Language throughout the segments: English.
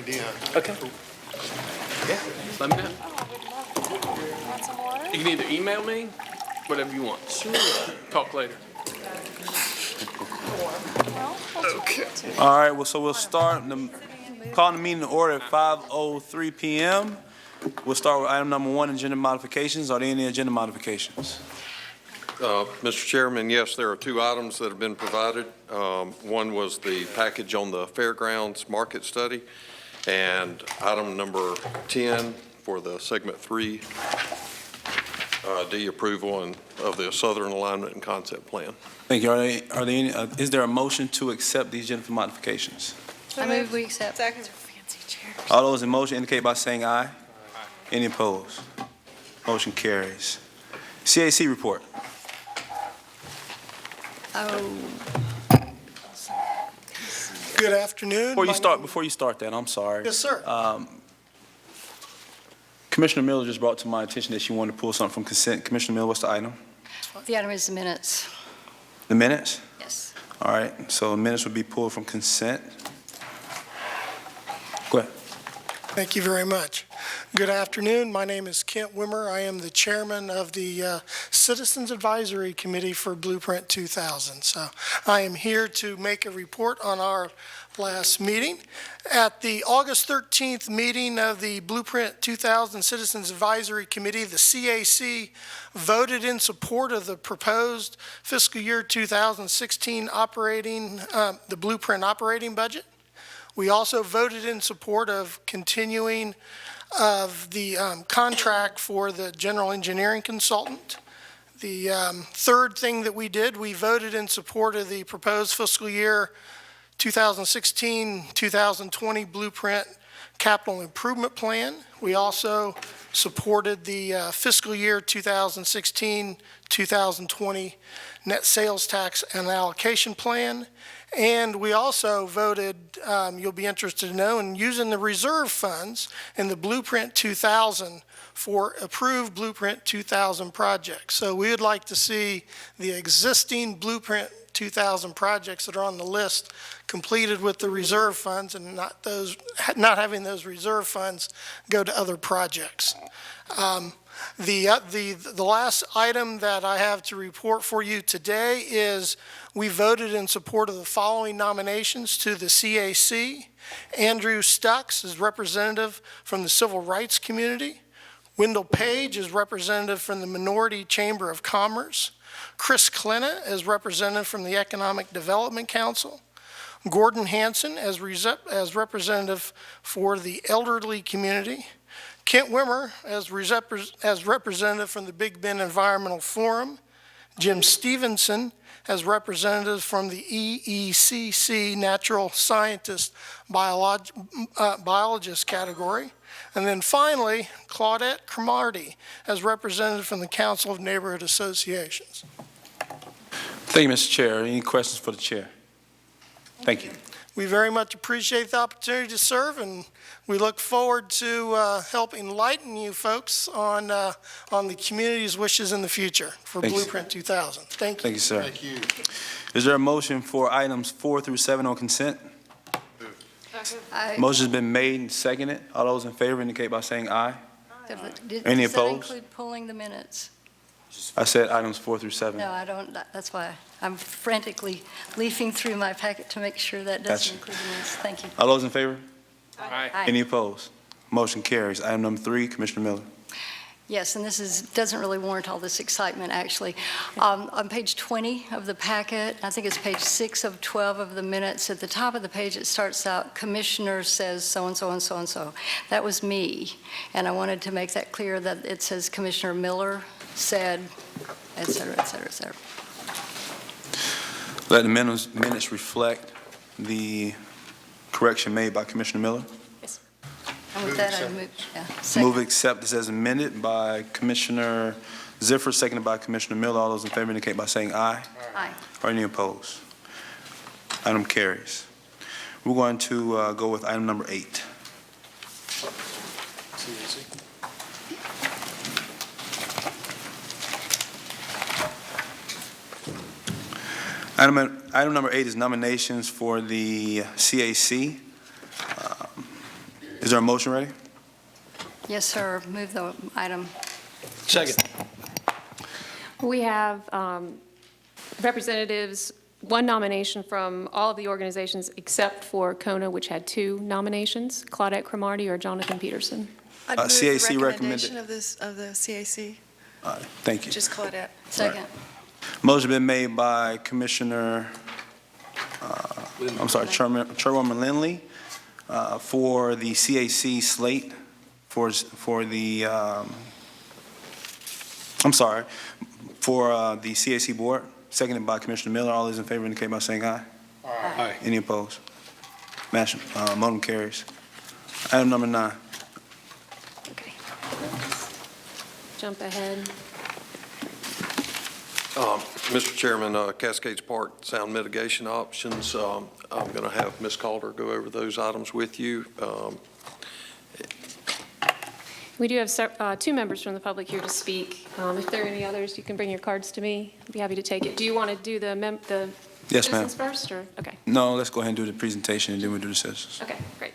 idea. Okay. Yeah, just let me know. Want some water? You can either email me, whatever you want. Sure. Talk later. No? Okay. All right, well, so we'll start, calling the meeting to order at 5:03 p.m. We'll start with item number 1, agenda modifications. Are there any agenda modifications? Mr. Chairman, yes, there are 2 items that have been provided. One was the package on the fairgrounds market study, and item number 10 for the segment 3, D approval of the Southern Alignment and Concept Plan. Thank you. Are there any, is there a motion to accept these agenda modifications? I move we accept. Second. Fancy chairs. All those in motion indicate by saying aye. Any opposed? Motion carries. CAC report. Good afternoon. Before you start that, I'm sorry. Yes, sir. Commissioner Miller just brought to my attention that she wanted to pull something from consent. Commissioner Miller, what's the item? The item is the minutes. The minutes? Yes. All right, so the minutes would be pulled from consent. Go ahead. Thank you very much. Good afternoon. My name is Kent Wimmer. I am the chairman of the Citizens Advisory Committee for Blueprint 2000. So I am here to make a report on our last meeting. At the August 13th meeting of the Blueprint 2000 Citizens Advisory Committee, the CAC voted in support of the proposed fiscal year 2016 the Blueprint operating budget. We also voted in support of continuing of the contract for the general engineering consultant. The third thing that we did, we voted in support of the proposed fiscal year 2016-2020 Blueprint Capital Improvement Plan. We also supported the fiscal year 2016-2020 Net Sales Tax and Allocation Plan. And we also voted, you'll be interested to know, in using the reserve funds in the Blueprint 2000 for approved Blueprint 2000 projects. So we would like to see the existing Blueprint 2000 projects that are on the list completed with the reserve funds and not having those reserve funds go to other projects. The last item that I have to report for you today is we voted in support of the following nominations to the CAC. Andrew Stux is representative from the Civil Rights Community. Wendell Page is representative from the Minority Chamber of Commerce. Chris Klena is representative from the Economic Development Council. Gordon Hanson as representative for the elderly community. Kent Wimmer as representative from the Big Bend Environmental Forum. Jim Stevenson as representative from the EECC Natural Scientist Biologist category. And then finally, Claudette Cromartie as representative from the Council of Neighborhood Associations. Thank you, Mr. Chair. Any questions for the chair? Thank you. We very much appreciate the opportunity to serve, and we look forward to help enlighten you folks on the community's wishes in the future for Blueprint 2000. Thank you. Thank you, sir. Thank you. Is there a motion for items 4 through 7 on consent? Motion's been made and seconded. All those in favor indicate by saying aye. Any Does that opposed? include pulling the minutes? I said items 4 through 7. No, I don't. That's why I'm frantically leafing through my packet to make sure that doesn't include the minutes. Thank you. All those in favor? Aye. Any opposed? Motion carries. Item number 3, Commissioner Miller. Yes, and this doesn't really warrant all this excitement, actually. On page 20 of the packet, I think it's page 6 of 12 of the minutes, at the top of the page it starts out, Commissioner says so-and-so and so-and-so. That was me, and I wanted to make that clear that it says Commissioner Miller said, et cetera, et cetera, et cetera. Let the minutes reflect the correction made by Commissioner Miller. Yes. And with that, I move, Move accept this as amended by Commissioner Ziffer, seconded by Commissioner Miller. All those in favor indicate by saying aye. Aye. Or any opposed? Item carries. We're going to go with item number 8. Item number 8 is nominations for the CAC. there a motion ready? Yes, sir. Move the item. Second. We have representatives, one nomination from all of the organizations except for KONA, which had 2 nominations, Claudette Cromartie or Jonathan Peterson. I'd move CAC the recommended. recommendation of the CAC, Thank you. just Claudette. Second. Motion been made by Commissioner, Chairwoman Lindley, for the CAC slate, for the CAC board, seconded by Commissioner Miller. All those in favor indicate by saying aye. Aye. Any opposed? Motion carries. Item number 9. Okay. Jump ahead. Mr. Chairman, Cascades Park sound mitigation options, I'm going to have Ms. Calder go over those items with you. We do have 2 members from the public here to speak. If there are any others, you can bring your cards to me. I'd be happy to take it. Do you want to do the Yes, ma'am. citizens first, or? Okay. No, let's go ahead and do the presentation, and then we'll do the citizens. Okay, great.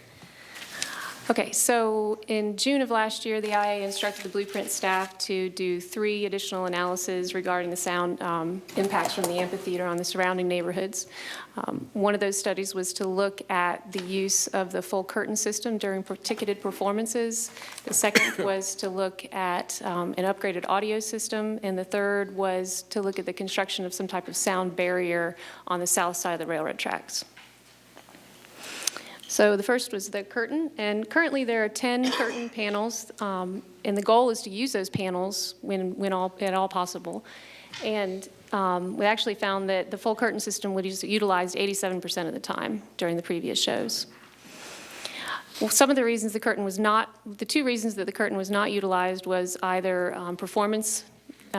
Okay, so in June of last year, the IA instructed the Blueprint staff to do 3 additional analyses regarding the sound impacts from the amphitheater on the surrounding neighborhoods. One of those studies was to look at the use of the full curtain system during ticketed performances. The second was to look at an upgraded audio system, and the third was to look at the construction of some type of sound barrier on the south side of the railroad tracks. So the first was the curtain, and currently there are 10 curtain panels, and the goal is to use those panels when at all possible. And we actually found that the full curtain system was utilized 87% of the time during the previous shows. Well, some of the reasons the 2 reasons that the curtain was not utilized was either performance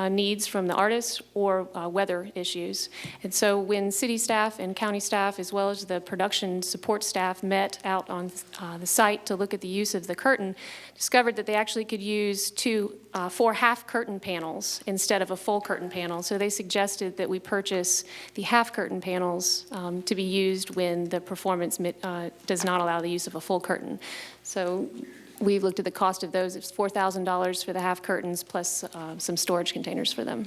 needs from the artists or weather issues. And so when city staff and county staff, as well as the production support staff, met out on the site to look at the use of the curtain, discovered that they actually could use 4 half curtain panels instead of a full curtain panel. So they suggested that we purchase the half curtain panels to be used when the performance does not allow the use of a full curtain. So we looked at the cost of those. It's $4,000 for the half curtains plus some storage containers for them.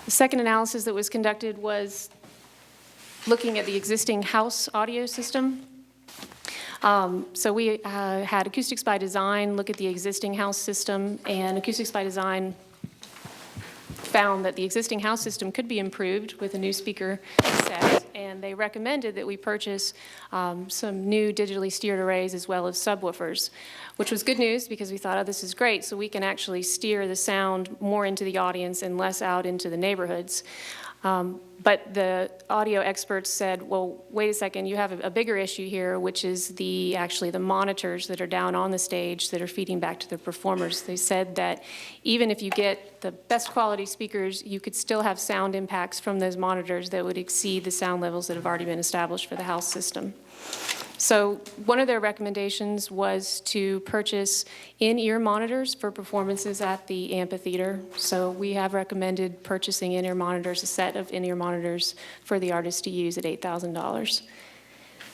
The second analysis that was conducted was looking at the existing house audio system. So we had Acoustics by Design look at the existing house system, and Acoustics by Design found that the existing house system could be improved with a new speaker set, and they recommended that we purchase some new digitally steered arrays as well as subwoofers, which was good news because we thought, oh, this is great, so we can actually steer the sound more into the audience and less out into the neighborhoods. But the audio experts said, well, wait a second, you have a bigger issue here, which is actually the monitors that are down on the stage that are feeding back to the performers. They said that even if you get the best quality speakers, you could still have sound impacts from those monitors that would exceed the sound levels that have already been established for the house system. So one of their recommendations was to purchase in-ear monitors for performances at the amphitheater. So we have recommended purchasing in-ear monitors, a set of in-ear monitors for the artist to use at $8,000.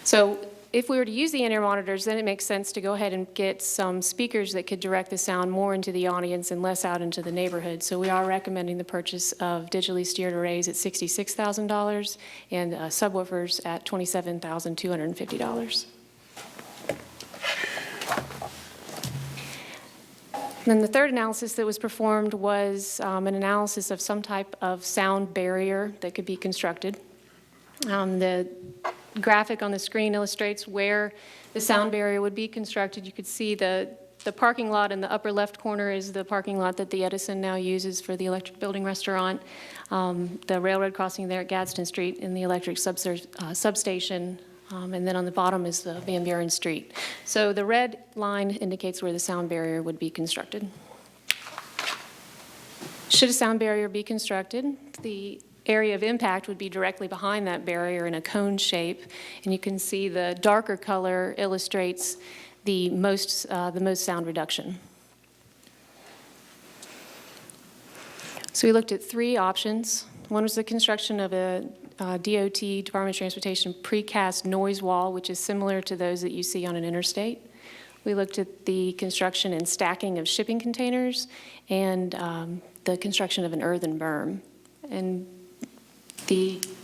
So if we were to use the in-ear monitors, then it makes sense to go ahead and get some speakers that could direct the sound more into the audience and less out into the neighborhood. So we are recommending the purchase of digitally steered arrays at $66,000 and subwoofers at $27,250. Then the third analysis that was performed was an analysis of some type of sound barrier that could be constructed. The graphic on the screen illustrates where the sound barrier would be constructed. You could see the parking lot in the upper left corner is the parking lot that the Edison now uses for the Electric Building Restaurant. The railroad crossing there at Gadsden Street in the electric substation. And then on the bottom is the Van Buren Street. So the red line indicates where the sound barrier would be constructed. Should a sound barrier be constructed, the area of impact would be directly behind that barrier in a cone shape, and you can see the darker color illustrates the most sound reduction. So we looked at 3 options. One was the construction of a DOT, Department of Transportation, precast noise wall, which is similar to those that you see on an interstate. We looked at the construction and stacking of shipping containers and the construction of an earthen berm. And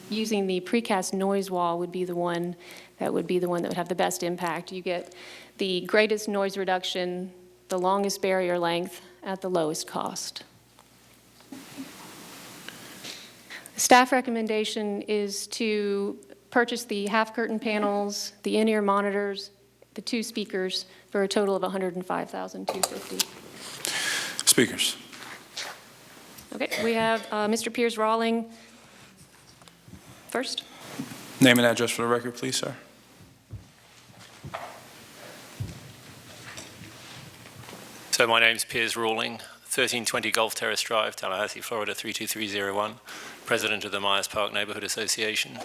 using the precast noise wall would be the one that would have the best impact. You get the greatest noise reduction, the longest barrier length at the lowest cost. The staff recommendation is to purchase the half curtain panels, the in-ear monitors, the 2 speakers for a total of $105,250. Speakers. Okay, we have Mr. Piers Rawling first. Name and address for the record, please, sir. So my name's Piers Rawling, 1320 Gulf Terrace Drive, Tallahassee, Florida 32301, President of the Myers Park Neighborhood Association.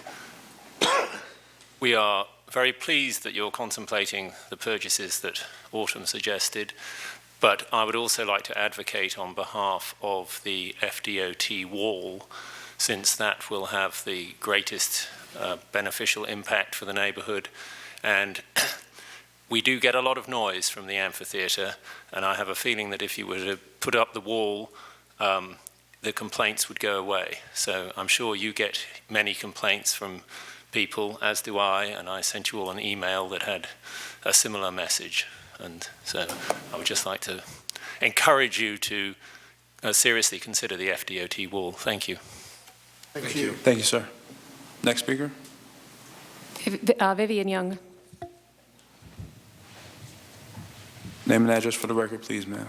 We are very pleased that you're contemplating the purchases that Autumn suggested, but I would also like to advocate on behalf of the FDOT wall, since that will have the greatest beneficial impact for the neighborhood. And we do get a lot of noise from the amphitheater, and I have a feeling that if you were to put up the wall, the complaints would go away. So I'm sure you get many complaints from people, as do I, and I sent you all an email that had a similar message. And so I would just like to encourage you to seriously consider the FDOT wall. Thank you. Thank you. Thank you, sir. Next speaker. Vivian Young. Name and address for the record, please, ma'am.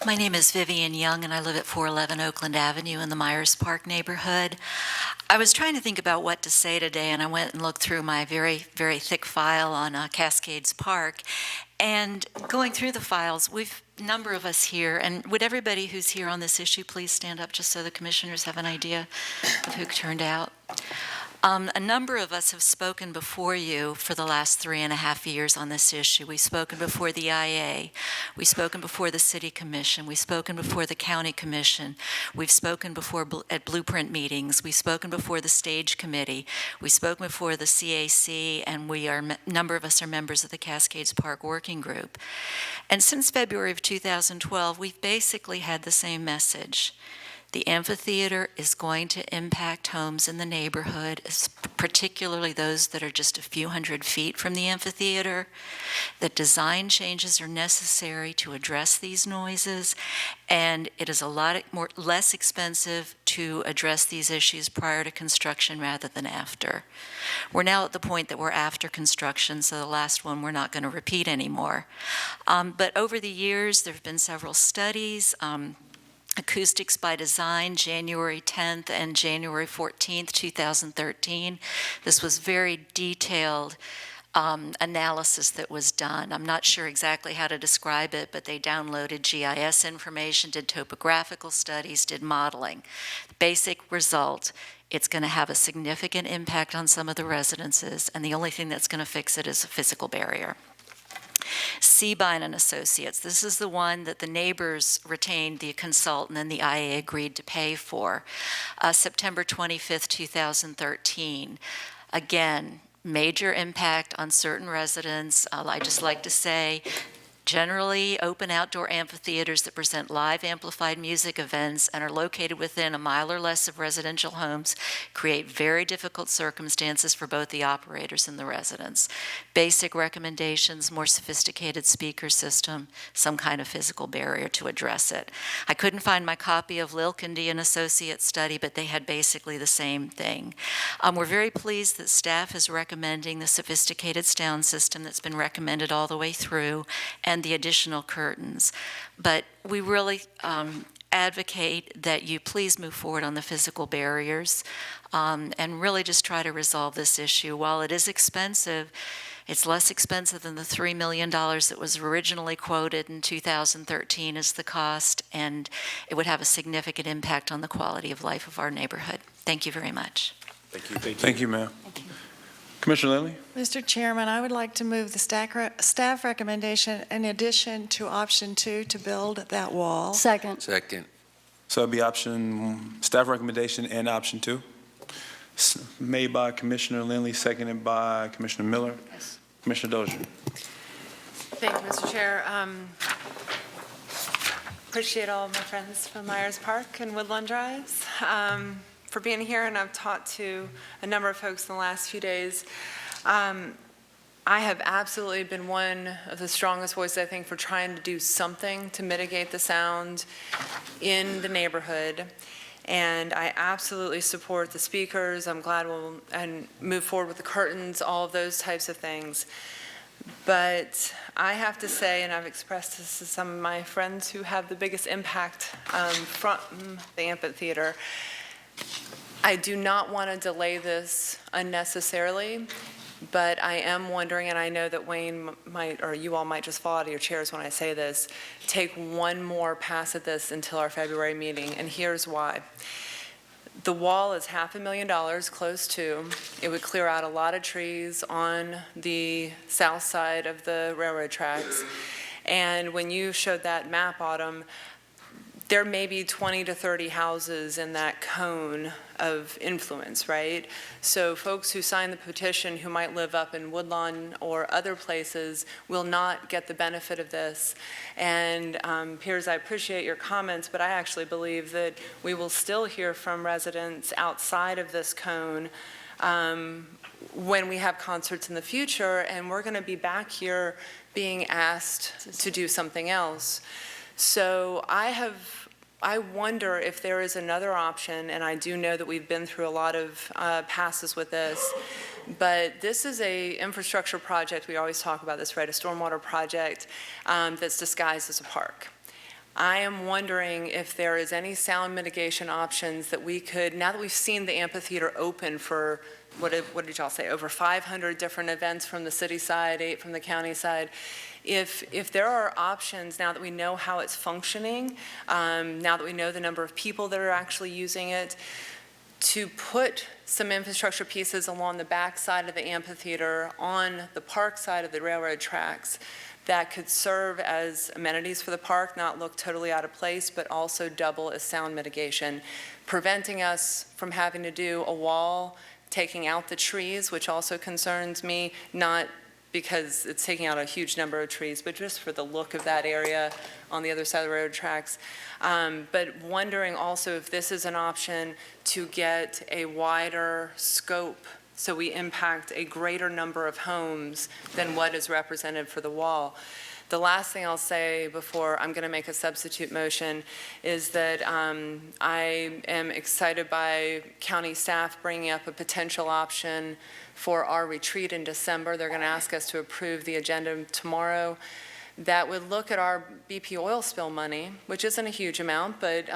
My name is Vivian Young, and I live at 411 Oakland Avenue in the Myers Park neighborhood. I was trying to think about what to say today, and I went and looked through my very, very thick file on Cascades Park. And going through the files, a number of us here, and would everybody who's here on this issue please stand up just so the commissioners have an idea of who turned out? A number of us have spoken before you for the last 3.5 years on this issue. We've spoken before the IA. We've spoken before the City Commission. We've spoken before the County Commission. We've spoken before at Blueprint meetings. We've spoken before the Stage Committee. We've spoken before the CAC, and a number of us are members of the Cascades Park Working Group. And since February of 2012, we've basically had the same message. The amphitheater is going to impact homes in the neighborhood, particularly those that are just a few hundred feet from the amphitheater. That design changes are necessary to address these noises, and it is a lot less expensive to address these issues prior to construction rather than after. We're now at the point that we're after construction, so the last one we're not going to repeat anymore. But over the years, there have been several studies. Acoustics by Design, January 10th and January 14th, 2013. This was very detailed analysis that was done. I'm not sure exactly how to describe it, but they downloaded GIS information, did topographical studies, did modeling. The basic result, it's going to have a significant impact on some of the residences, and the only thing that's going to fix it is a physical barrier. Seabine and Associates. This is the one that the neighbors retained the consultant and the IA agreed to pay for. September 25th, 2013. Again, major impact on certain residents. I just like to say, generally open outdoor amphitheaters that present live amplified music events and are located within a mile or less of residential homes create very difficult circumstances for both the operators and the residents. Basic recommendations, more sophisticated speaker system, some kind of physical barrier to address it. I couldn't find my copy of Lilkendy and Associates study, but they had basically the same thing. We're very pleased that staff is recommending the sophisticated sound system that's been recommended all the way through, and the additional curtains. But we really advocate that you please move forward on the physical barriers and really just try to resolve this issue. While it is expensive, it's less expensive than the $3 million that was originally quoted in 2013 as the cost, and it would have a significant impact on the quality of life of our neighborhood. Thank you very much. Thank you. Thank you, ma'am. Commissioner Lindley? Mr. Chairman, I would like to move the staff recommendation in addition to option 2 to build that wall. Second. Second. So it'll be staff recommendation and option 2. Made by Commissioner Lindley, seconded by Commissioner Miller. Yes. Commissioner Dozier. Thank you, Mr. Chair. Appreciate all of my friends from Myers Park and Woodlawn Drives for being here, and I've talked to a number of folks in the last few days. I have absolutely been one of the strongest voices, I think, for trying to do something to mitigate the sound in the neighborhood. And I absolutely support the speakers. I'm glad we'll move forward with the curtains, all of those types of things. But I have to say, and I've expressed this to some of my friends who have the biggest impact from the amphitheater, I do not want to delay this unnecessarily, but I am wondering, and I know that Wayne might, or you all might just fall out of your chairs when I say this, take one more pass at this until our February meeting, and here's why. The wall is $500,000 close to. It would clear out a lot of trees on the south side of the railroad tracks. And when you showed that map, Autumn, there may be 20 to 30 houses in that cone of influence, right? So folks who sign the petition who might live up in Woodlawn or other places will not get the benefit of this. And Piers, I appreciate your comments, but I actually believe that we will still hear from residents outside of this cone when we have concerts in the future, and we're going to be back here being asked to do something else. So I wonder if there is another option, and I do know that we've been through a lot of passes with this, but this is a infrastructure project. We always talk about this, right? A stormwater project that's disguised as a park. I am wondering if there is any sound mitigation options that we could, now that we've seen the amphitheater open for, what did y'all say, over 500 different events from the city side, 8 from the county side. If there are options, now that we know how it's functioning, now that we know the number of people that are actually using it, to put some infrastructure pieces along the back side of the amphitheater on the park side of the railroad tracks that could serve as amenities for the park, not look totally out of place, but also double as sound mitigation, preventing us from having to do a wall, taking out the trees, which also concerns me, not because it's taking out a huge number of trees, but just for the look of that area on the other side of the railroad tracks. But wondering also if this is an option to get a wider scope so we impact a greater number of homes than what is represented for the wall. The last thing I'll say before I'm going to make a substitute motion is that I am excited by county staff bringing up a potential option for our retreat in December. They're going to ask us to approve the agenda tomorrow. That would look at our BP oil spill money, which isn't a huge amount, but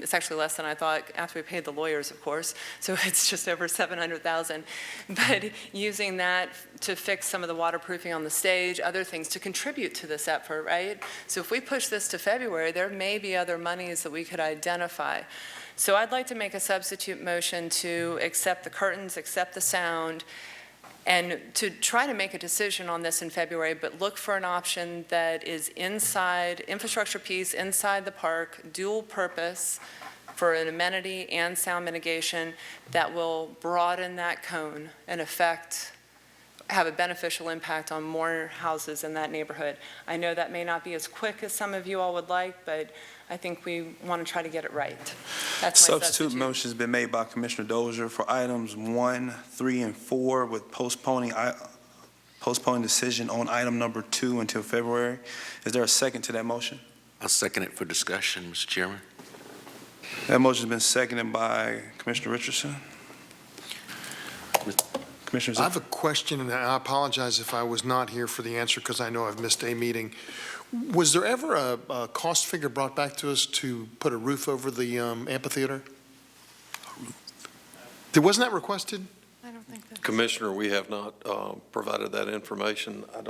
it's actually less than I thought after we paid the lawyers, of course. So it's just over $700,000. But using that to fix some of the waterproofing on the stage, other things to contribute to this effort, right? So if we push this to February, there may be other monies that we could identify. So I'd like to make a substitute motion to accept the curtains, accept the sound, and to try to make a decision on this in February, but look for an option that is inside, infrastructure piece inside the park, dual purpose for an amenity and sound mitigation that will broaden that cone and have a beneficial impact on more houses in that neighborhood. I know that may not be as quick as some of you all would like, but I think we want to try to get it right. That's my Substitute motion's been made by Commissioner Dozier for items 1, 3, and 4 with postponing decision on item number 2 until February. Is there a second to that motion? I'll second it for discussion, Mr. Chairman. That motion's been seconded by Commissioner Richardson. Commissioner I have a question, and I apologize if I was not here for the answer because I know I've missed a meeting. Was there ever a cost figure brought back to us to put a roof over the amphitheater? Wasn't that requested? I don't think that. Commissioner, we have not provided that information. I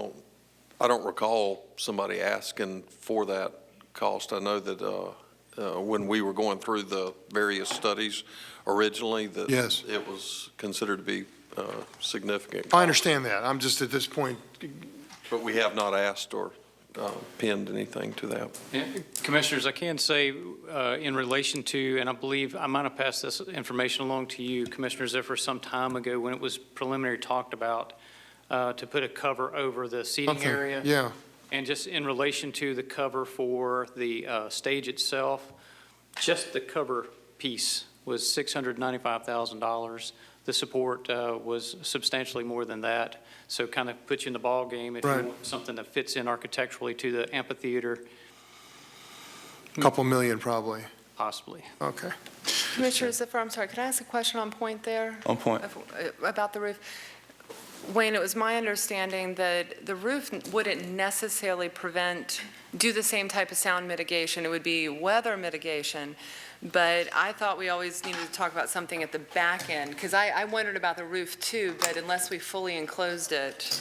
don't recall somebody asking for that cost. I know that when we were going through the various studies originally, that Yes. it was considered to be significant. I understand that. I'm just at this point, But we have not asked or pinned anything to that. Yeah, Commissioners, I can say in relation to, and I believe I might have passed this information along to you, Commissioner Ziffer, some time ago when it was preliminary talked about to put a cover over the seating area. yeah. And just in relation to the cover for the stage itself, just the cover piece was $695,000. The support was substantially more than that. So kind of puts you in the ball game if you want something that fits in architecturally to the amphitheater. Couple million probably. Possibly. Okay. Commissioner Ziffer, I'm sorry, could I ask a question on point there? On point. About the roof? Wayne, it was my understanding that the roof wouldn't necessarily do the same type of sound mitigation. It would be weather mitigation. But I thought we always needed to talk about something at the back end, because I wondered about the roof too, but unless we fully enclosed it.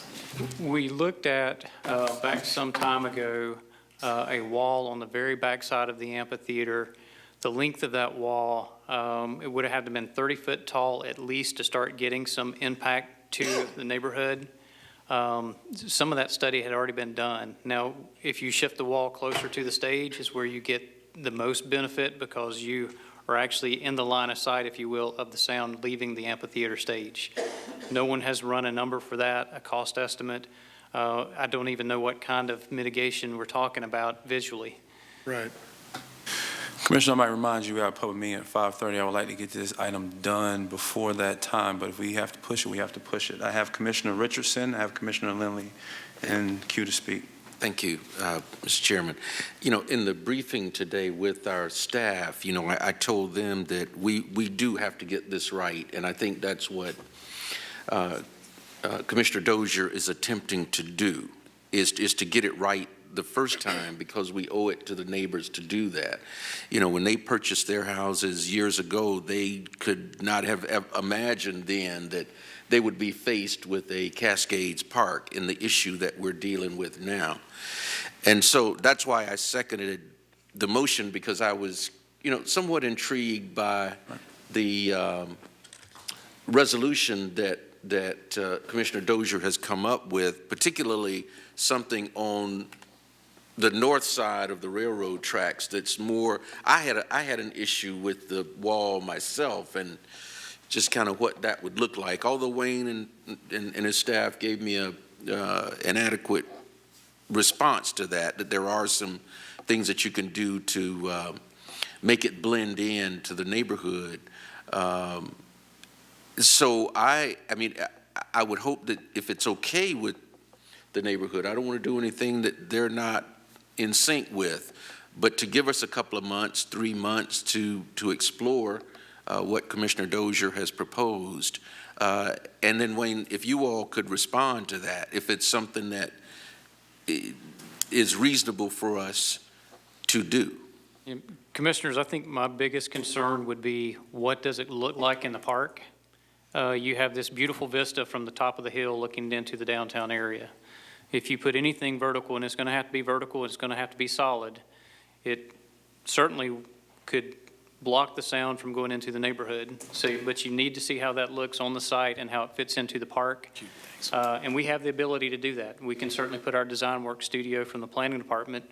We looked at, back some time ago, a wall on the very back side of the amphitheater. The length of that wall, it would have had to have been 30 foot tall at least to start getting some impact to the neighborhood. Some of that study had already been done. Now, if you shift the wall closer to the stage is where you get the most benefit, because you are actually in the line of sight, if you will, of the sound leaving the amphitheater stage. No one has run a number for that, a cost estimate. I don't even know what kind of mitigation we're talking about visually. Right. Commissioner, I might remind you, we have a public meeting at 5:30. I would like to get this item done before that time, but if we have to push it, we have to push it. I have Commissioner Richardson, I have Commissioner Lindley, and queue to speak. Thank you, Mr. Chairman. You know, in the briefing today with our staff, you know, I told them that we do have to get this right, and I think that's what Commissioner Dozier is attempting to do, is to get it right the first time, because we owe it to the neighbors to do that. You know, when they purchased their houses years ago, they could not have imagined then that they would be faced with a Cascades Park in the issue that we're dealing with now. And so that's why I seconded the motion, because I was, you know, somewhat intrigued by the resolution that Commissioner Dozier has come up with, particularly something on the north side of the railroad tracks that's more, I had an issue with the wall myself, and just kind of what that would look like. Although Wayne and his staff gave me an adequate response to that there are some things that you can do to make it blend in to the neighborhood. So I mean, I would hope that if it's okay with the neighborhood, I don't want to do anything that they're not in sync with, but to give us a couple of months, 3 months to explore what Commissioner Dozier has proposed. And then, Wayne, if you all could respond to that, if it's something that is reasonable for us to do. Commissioners, I think my biggest concern would be, what does it look like in the park? You have this beautiful vista from the top of the hill looking into the downtown area. If you put anything vertical, and it's going to have to be vertical, it's going to have to be solid, it certainly could block the sound from going into the neighborhood. So, but you need to see how that looks on the site and how it fits into the park. And we have the ability to do that. We can certainly put our design work studio from the planning department,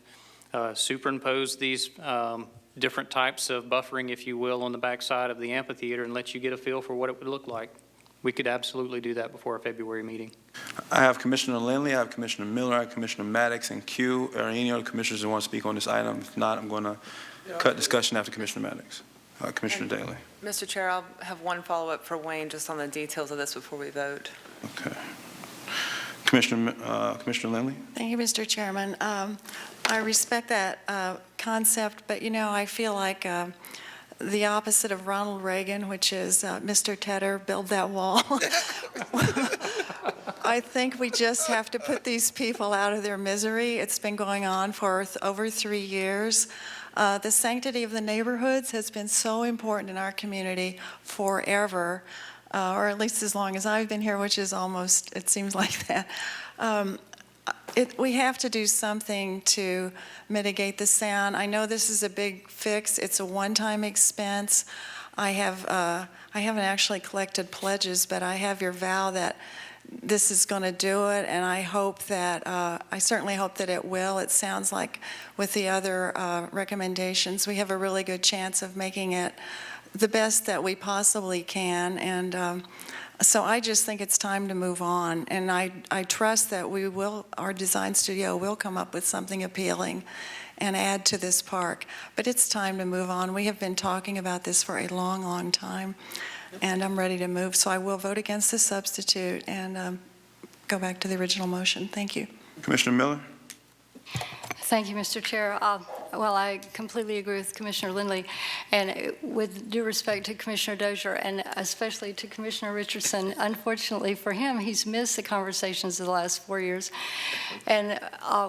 superimpose these different types of buffering, if you will, on the backside of the amphitheater and let you get a feel for what it would look like. We could absolutely do that before our February meeting. I have Commissioner Lindley, I have Commissioner Miller, I have Commissioner Maddox, and Q. Are any other commissioners who want to speak on this item? If not, I'm going to cut discussion after Commissioner Maddox. Commissioner Dailey. Mr. Chair, I'll have one follow-up for Wayne just on the details of this before we vote. Okay. Commissioner Lindley? Thank you, Mr. Chairman. I respect that concept, but, you know, I feel like the opposite of Ronald Reagan, which is Mr. Tedder, build that wall. I think we just have to put these people out of their misery. It's been going on for over 3 years. The sanctity of the neighborhoods has been so important in our community forever, or at least as long as I've been here, which is almost, it seems like that. We have to do something to mitigate the sound. I know this is a big fix. It's a one-time expense. I haven't actually collected pledges, but I have your vow that this is going to do it, and I hope that, I certainly hope that it will. It sounds like with the other recommendations, we have a really good chance of making it the best that we possibly can, and so I just think it's time to move on, and I trust that our design studio will come up with something appealing and add to this park, but it's time to move on. We have been talking about this for a long, long time, and I'm ready to move, so I will vote against the substitute and go back to the original motion. Thank you. Commissioner Miller? Thank you, Mr. Chair. Well, I completely agree with Commissioner Lindley, and with due respect to Commissioner Dozier, and especially to Commissioner Richardson, unfortunately for him, he's missed the conversations of the last 4 years. And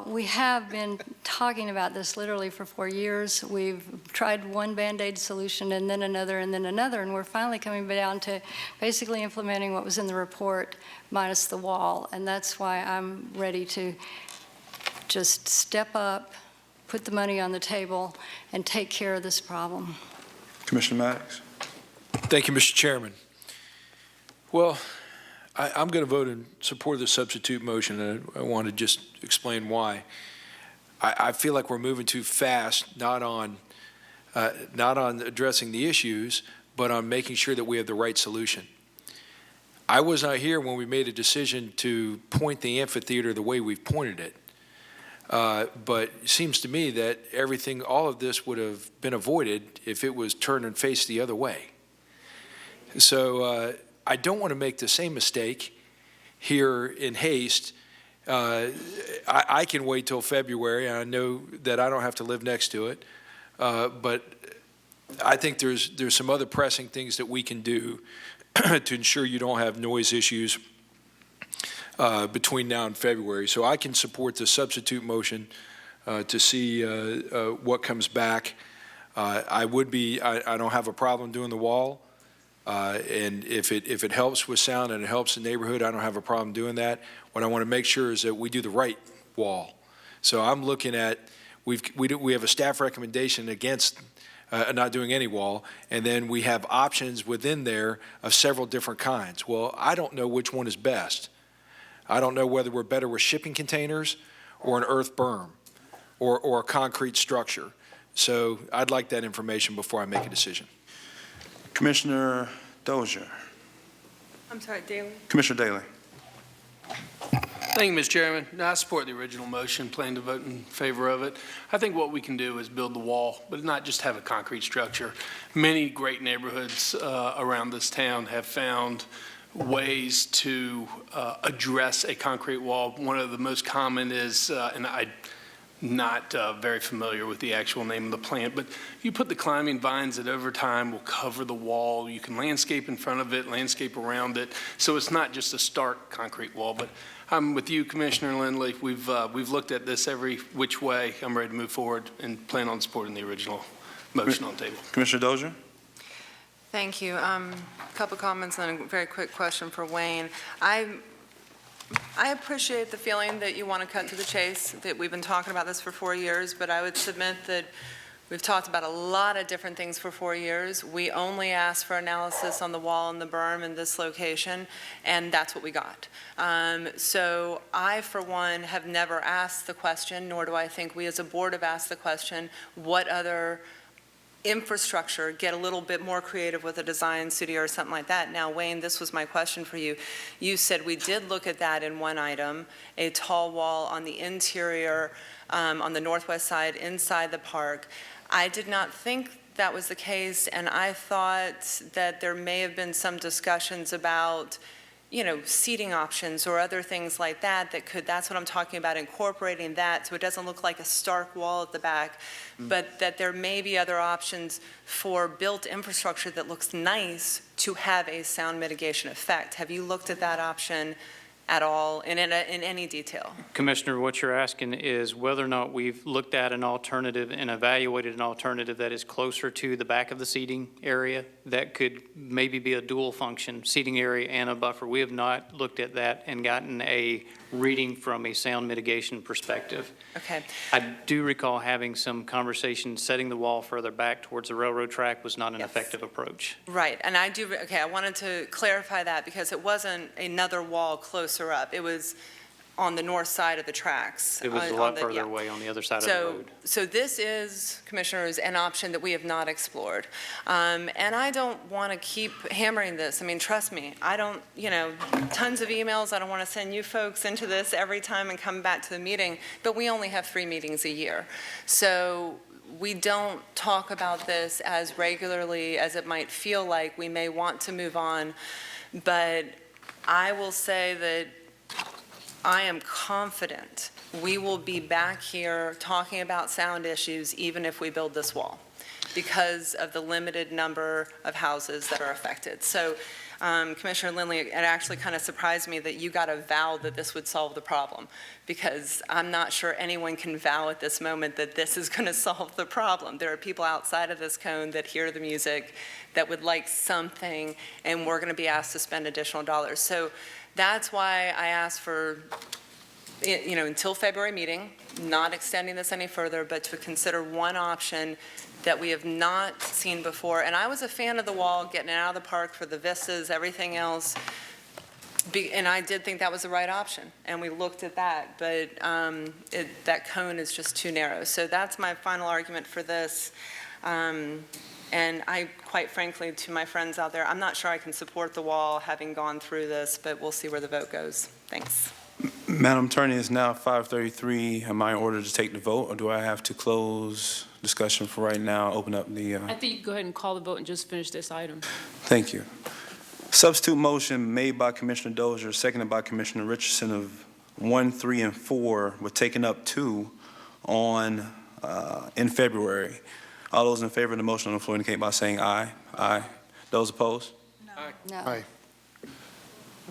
we have been talking about this literally for 4 years. We've tried one Band-Aid solution and then another and then another, and we're finally coming down to basically implementing what was in the report minus the wall, and that's why I'm ready to just step up, put the money on the table, and take care of this problem. Commissioner Maddox? Thank you, Mr. Chairman. Well, I'm going to vote in support of the substitute motion, and I want to just explain why. I feel like we're moving too fast, not on addressing the issues, but on making sure that we have the right solution. I was not here when we made a decision to point the amphitheater the way we've pointed it. But it seems to me that all of this would have been avoided if it was turned and faced the other way. So I don't want to make the same mistake here in haste. I can wait till February. I know that I don't have to live next to it. But I think there's some other pressing things that we can do to ensure you don't have noise issues between now and February. So I can support the substitute motion to see what comes back. I don't have a problem doing the wall. And if it helps with sound and it helps the neighborhood, I don't have a problem doing that. What I want to make sure is that we do the right wall. So I'm looking at, we have a staff recommendation against not doing any wall, and then we have options within there of several different kinds. Well, I don't know which one is best. I don't know whether we're better with shipping containers or an earth berm or a concrete structure. So I'd like that information before I make a decision. Commissioner Dozier. I'm sorry, Dailey? Commissioner Dailey. Thank you, Mr. Chairman. No, I support the original motion, plan to vote in favor of it. I think what we can do is build the wall, but not just have a concrete structure. Many great neighborhoods around this town have found ways to address a concrete wall. One of the most common is, and I'm not very familiar with the actual name of the plant, but you put the climbing vines that over time will cover the wall. You can landscape in front of it, landscape around it. So it's not just a stark concrete wall, but I'm with you, Commissioner Lindley. We've looked at this every which way. I'm ready to move forward and plan on supporting the original motion on the table. Commissioner Dozier. Thank you. A couple comments and a very quick question for Wayne. I appreciate the feeling that you want to cut to the chase, that we've been talking about this for 4 years, but I would submit that we've talked about a lot of different things for 4 years. We only asked for analysis on the wall and the berm in this location, and that's what we got. So I, for one, have never asked the question, nor do I think we as a board have asked the question, what other infrastructure, get a little bit more creative with a design studio or something like that. Now, Wayne, this was my question for you. You said we did look at that in one item, a tall wall on the interior, on the northwest side, inside the park. I did not think that was the case, and I thought that there may have been some discussions about, you know, seating options or other things like that that's what I'm talking about, incorporating that so it doesn't look like a stark wall at the back, but that there may be other options for built infrastructure that looks nice to have a sound mitigation effect. Have you looked at that option at all in any detail. Commissioner, what you're asking is whether or not we've looked at an alternative and evaluated an alternative that is closer to the back of the seating area that could maybe be a dual function seating area and a buffer. We have not looked at that and gotten a reading from a sound mitigation perspective. Okay. I do recall having some conversation setting the wall further back towards the railroad track was not an Yes. effective approach. Right, and I do, okay, I wanted to clarify that because it wasn't another wall closer up. It was on the north side of the tracks. It was a on lot the- further yeah. away on the other side of the So, road. so this is, Commissioners, an option that we have not explored. And I don't want to keep hammering this. I mean, trust me, I don't, tons of emails. I don't want to send you folks into this every time and come back to the meeting, but we only have 3 meetings a year. So we don't talk about this as regularly as it might feel like. We may want to move on, but I will say that I am confident we will be back here talking about sound issues even if we build this wall because of the limited number of houses that are affected. So, Commissioner Lindley, it actually kind of surprised me that you got a vow that this would solve the problem because I'm not sure anyone can vow at this moment that this is going to solve the problem. There are people outside of this cone that hear the music that would like something, and we're going to be asked to spend additional dollars. So that's why I asked for, until February meeting, not extending this any further, but to consider one option that we have not seen before. And I was a fan of the wall, getting it out of the park for the vistas, everything else. And I did think that was the right option. And we looked at that, but that cone is just too narrow. So that's my final argument for this. And I, quite frankly, to my friends out there, I'm not sure I can support the wall having gone through this, but we'll see where the vote goes. Thanks. Madam Attorney, it's now 5:33. Am I in order to take the vote, or do I have to close discussion for right now, open up the... I think you go ahead and call the vote and just finish this item. Thank you. Substitute motion made by Commissioner Dozier, seconded by Commissioner Richardson of 1, 3, and 4, were taken up 2 in February. All those in favor of the motion on the floor indicate by saying aye. Aye. Those opposed? No. Aye.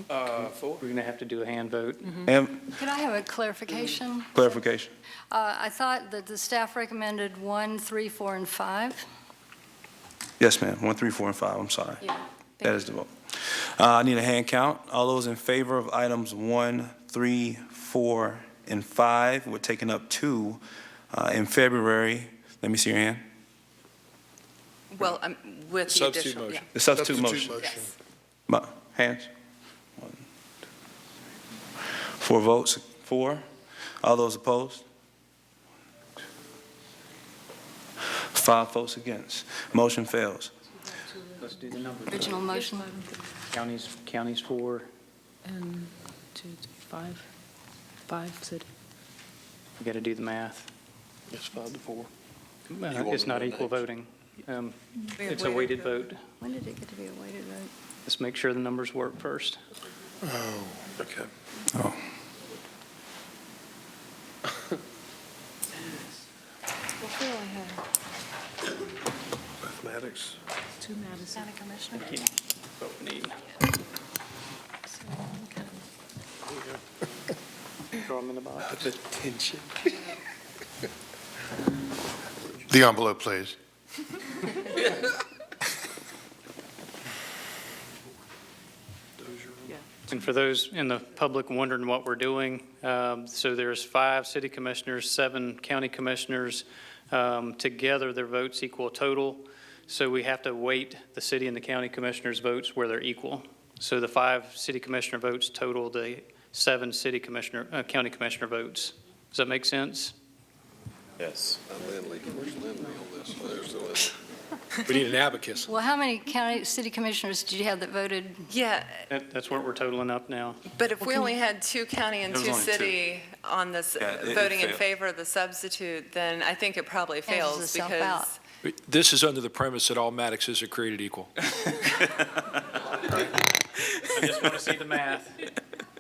We're going to have to do a hand vote. And Could I have a clarification? clarification. I thought that the staff recommended 1, 3, 4, and 5. Yes, ma'am. 1, 3, 4, and 5. I'm sorry. Yeah. That is the vote. I need a hand count. All those in favor of items 1, 3, 4, and 5 were taken up 2 in February. Let me see your hand. Well, with the Substitute additional, motion. The substitute motion. Yes. Hands? 1, 2, 4 votes, 4. All those opposed? 5 votes against. Motion fails. Let's do the numbers. Original motion. Counties 4. And 2, 3, 5 said. You got to do the math. It's 5-4. It's not equal voting. It's a weighted vote. When did it get to be a weighted vote? Let's make sure the numbers work first. Oh, okay. Oh. Mathematics. 2 Madison. County Commissioner? Thank you. Vote need. Throw them in the box. The tension. The envelope, please. And for those in the public wondering what we're doing, so there's 5 city commissioners, 7 county commissioners. Together, their votes equal total. So we have to weight the city and the county commissioners' votes where they're equal. So the 5 city commissioner votes total the 7 county commissioner votes. Does that make sense? Yes. Where's Lindley on this? There's the list. We need an abacus. Well, how many city commissioners did you have that voted? Yeah, That's what we're totaling up now. but if we only had 2 county and There was 2 only 2. city on this, Yeah, it voting in failed. favor of the substitute, then I think it probably Cancels fails itself because out. This is under the premise that all Maddoxes are created equal. I just want to see the math.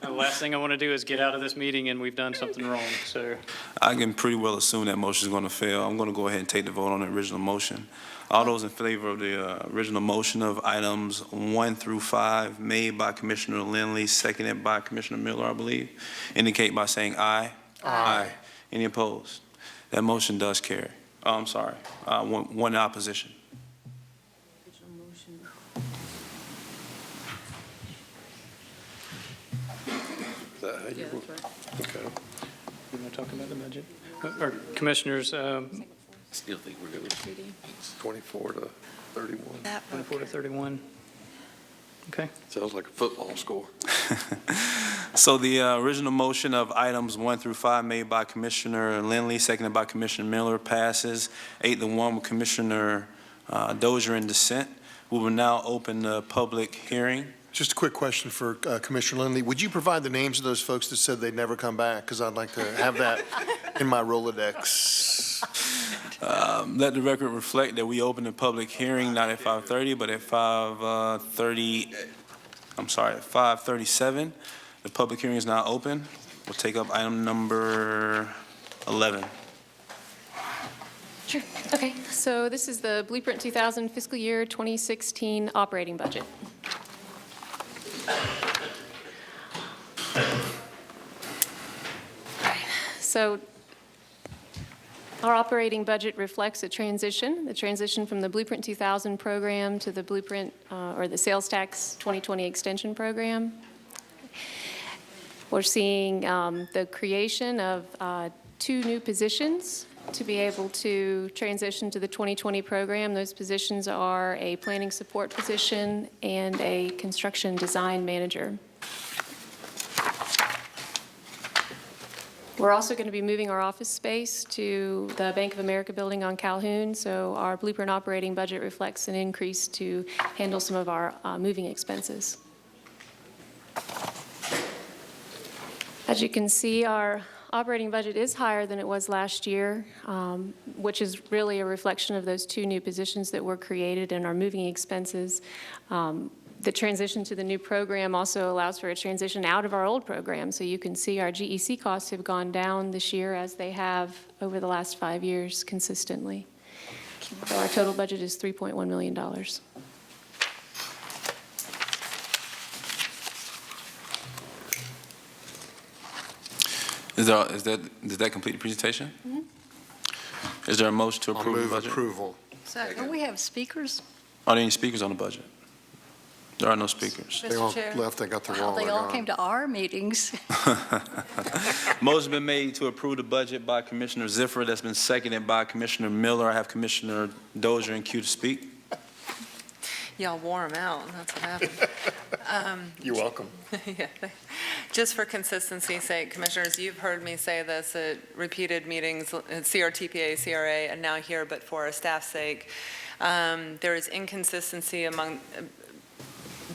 I last thing I want to do is get out of this meeting and we've done something wrong, so. I can pretty well assume that motion is going to fail. I'm going to go ahead and take the vote on the original motion. All those in favor of the original motion of items 1 through 5 made by Commissioner Lindley, seconded by Commissioner Miller, I believe, indicate by saying aye. Aye. Any opposed? That motion does carry. Oh, I'm sorry. One in opposition. Yeah, that's right. Okay. We're not talking about the budget. Or Commissioners, Still think we're going to. It's 24 to 31. 24 to 31. Okay. Sounds like a football score. So the original motion of items 1 through 5 made by Commissioner Lindley, seconded by Commissioner Miller, passes 8-1 with Commissioner Dozier in dissent. We will now open the public hearing. Just a quick question for Commissioner Lindley. Would you provide the names of those folks that said they'd never come back? Because I'd like to have that in my Rolodex. Let the record reflect that we opened the public hearing not at 5:30, but at 5:37. The public hearing is now open. We'll take up item number 11. Sure. Okay, so this is the Blueprint 2000 fiscal year 2016 operating budget. So our operating budget reflects the transition from the Blueprint 2000 program to the Blueprint or the Sales Tax 2020 Extension Program. We're seeing the creation of 2 new positions to be able to transition to the 2020 program. Those positions are a planning support position and a construction design manager. We're also going to be moving our office space to the Bank of America building on Calhoun, so our Blueprint operating budget reflects an increase to handle some of our moving expenses. As you can see, our operating budget is higher than it was last year, which is really a reflection of those 2 new positions that were created and our moving expenses. The transition to the new program also allows for a transition out of our old program. So you can see our GEC costs have gone down this year as they have over the last 5 years consistently. So our total budget is $3.1 million. Did that complete the presentation? Mm-hmm. Is there a motion to approve the budget? Approval. Don't we have speakers? Are there any speakers on the budget? There are no speakers. They all Mr. Chair. left, they got their Wow, wallet they all on. came to our meetings. Motion been made to approve the budget by Commissioner Ziffer. That's been seconded by Commissioner Miller. I have Commissioner Dozier in queue to speak. Y'all wore them out, that's what happened. You're welcome. Yeah. Just for consistency's sake, Commissioners, you've heard me say this at repeated meetings at CRTPA, CRA, and now here, but for our staff's sake, there is inconsistency among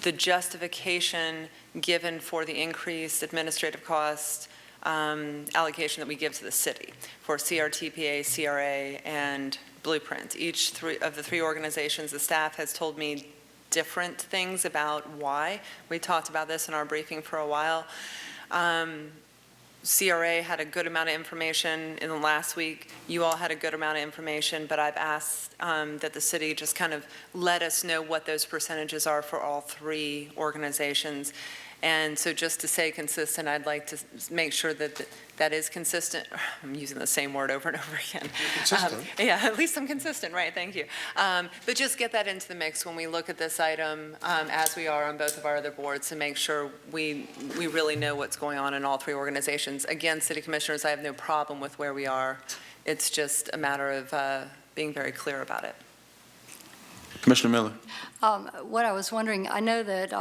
the justification given for the increased administrative cost allocation that we give to the city for CRTPA, CRA, and Blueprint. Each of the 3 organizations, the staff has told me different things about why. We talked about this in our briefing for a while. CRA had a good amount of information in the last week. You all had a good amount of information, but I've asked that the city just kind of let us know what those percentages are for all 3 organizations. And so just to stay consistent, I'd like to make sure that that is consistent. I'm using the same word over and over again. Consistent. Yeah, at least I'm consistent, right, thank you. But just get that into the mix when we look at this item, as we are on both of our other boards, to make sure we really know what's going on in all 3 organizations. Again, City Commissioners, I have no problem with where we are. It's just a matter of being very clear about it. Commissioner Miller. What I was wondering, I know that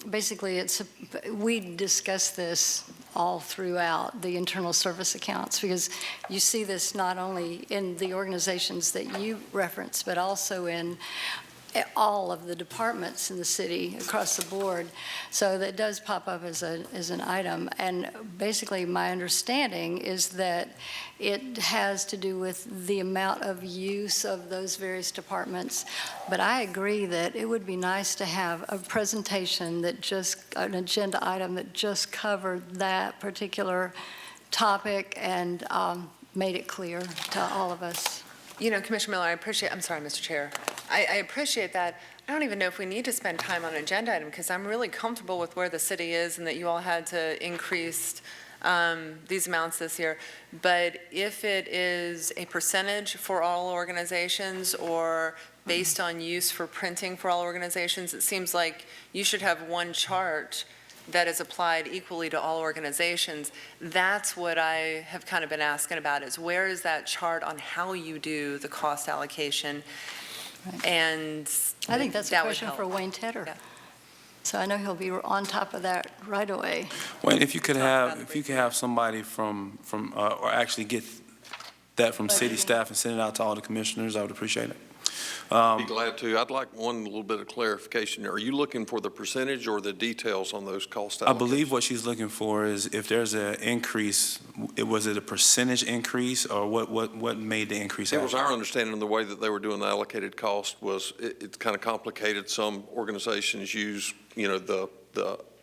basically we discuss this all throughout the internal service accounts, because you see this not only in the organizations that you reference, but also in all of the departments in the city across the board. So that does pop up as an item. And basically, my understanding is that it has to do with the amount of use of those various departments. But I agree that it would be nice to have a presentation that just, an agenda item that just covered that particular topic and made it clear to all of us. You know, Commissioner Miller, I'm sorry, Mr. Chair. I appreciate that. I don't even know if we need to spend time on an agenda item because I'm really comfortable with where the city is and that you all had to increase these amounts this year. But if it is a percentage for all organizations or based on use for printing for all organizations, it seems like you should have one chart that is applied equally to all organizations. That's what I have kind of been asking about, is where is that chart on how you do the cost allocation? Right. And I think that's a that would question help. for Wayne Tedder. Yeah. So I know he'll be on top of that right away. Well, if you could have somebody from or actually get that from city staff and send it out to all the commissioners, I would appreciate it. Be glad to. I'd like one little bit of clarification. Are you looking for the percentage or the details on those cost allocations? I believe what she's looking for is if there's an increase, was it a percentage increase or what made the increase? It was our understanding of the way that they were doing the allocated cost was it's kind of complicated. Some organizations use, the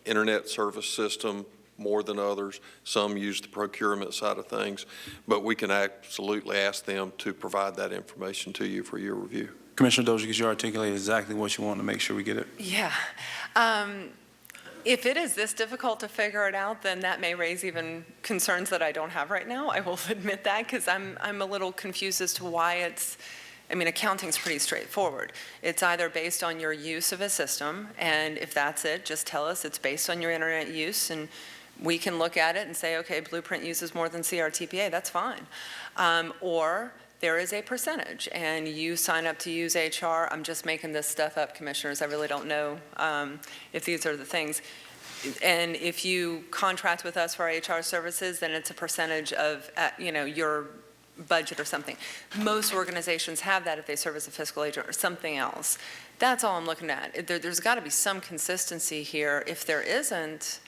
internet service system more than others. Some use the procurement side of things, but we can absolutely ask them to provide that information to you for your review. Commissioner Dozier, could you articulate exactly what you want to make sure we get it? Yeah. If it is this difficult to figure it out, then that may raise even concerns that I don't have right now. I will admit that because I'm a little confused as to why it's, accounting's pretty straightforward. It's either based on your use of a system, and if that's it, just tell us it's based on your internet use, and we can look at it and say, okay, Blueprint uses more than CRTPA, that's fine. Or there is a percentage, and you sign up to use HR. I'm just making this stuff up, commissioners. I really don't know if these are the things. And if you contract with us for our HR services, then it's a percentage of, your budget or something. Most organizations have that if they serve as a fiscal agent or something else. That's all I'm looking at. There's got to be some consistency here. If there isn't,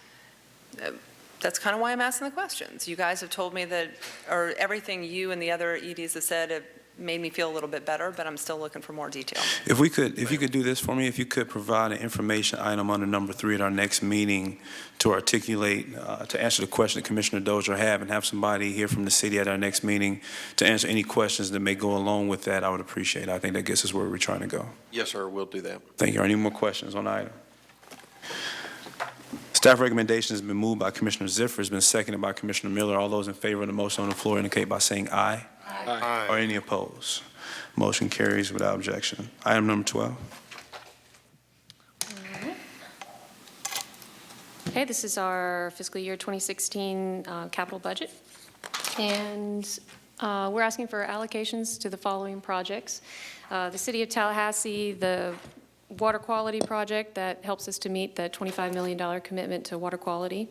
that's kind of why I'm asking the questions. You guys have told me that, or everything you and the other EDs have said, it made me feel a little bit better, but I'm still looking for more detail. If you could do this for me, if you could provide an information item under number 3 at our next meeting to articulate, to answer the question that Commissioner Dozier have, and have somebody here from the city at our next meeting to answer any questions that may go along with that, I would appreciate it. I think that gets us where we're trying to go. Yes, sir, we'll do that. Thank you. Are any more questions on the item? Staff recommendation has been moved by Commissioner Ziffer, has been seconded by Commissioner Miller. All those in favor of the motion on the floor indicate by saying aye. Aye. Or any opposed? Motion carries without objection. Item number 12. Okay, this is our fiscal year 2016 capital budget. And we're asking for allocations to the following projects. The City of Tallahassee, the water quality project that helps us to meet the $25 million commitment to water quality.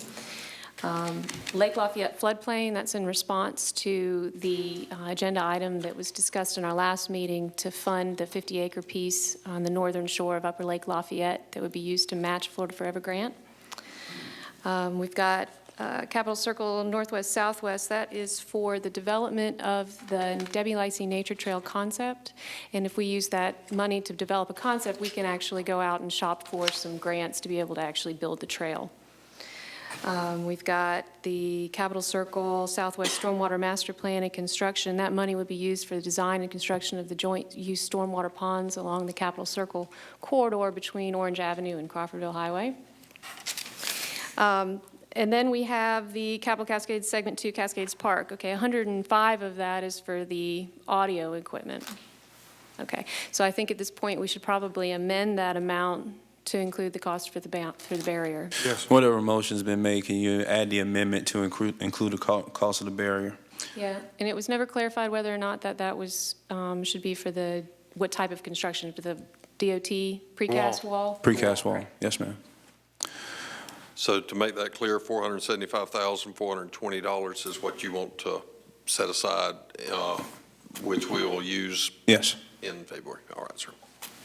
Lake Lafayette floodplain, that's in response to the agenda item that was discussed in our last meeting to fund the 50-acre piece on the northern shore of Upper Lake Lafayette that would be used to match Florida Forever grant. We've got Capitol Circle Northwest Southwest, that is for the development of the Debbie Lysy Nature Trail concept. And if we use that money to develop a concept, we can actually go out and shop for some grants to be able to actually build the trail. We've got the Capitol Circle Southwest Stormwater Master Plan and construction. That money would be used for the design and construction of the joint use stormwater ponds along the Capitol Circle corridor between Orange Avenue and Crawfordville Highway. And then we have the Capitol Cascades Segment 2 Cascades Park. Okay, 105 of that is for the audio equipment. Okay, so I think at this point we should probably amend that amount to include the cost for the barrier. Yes. Whatever motion's been made, can you add the amendment to include the cost of the barrier? Yeah, and it was never clarified whether or not that was, should be for what type of construction, for the DOT precast wall? Precast wall, yes, ma'am. So to make that clear, $475,420 is what you want to set aside, which we will use Yes. in February. All right, sir.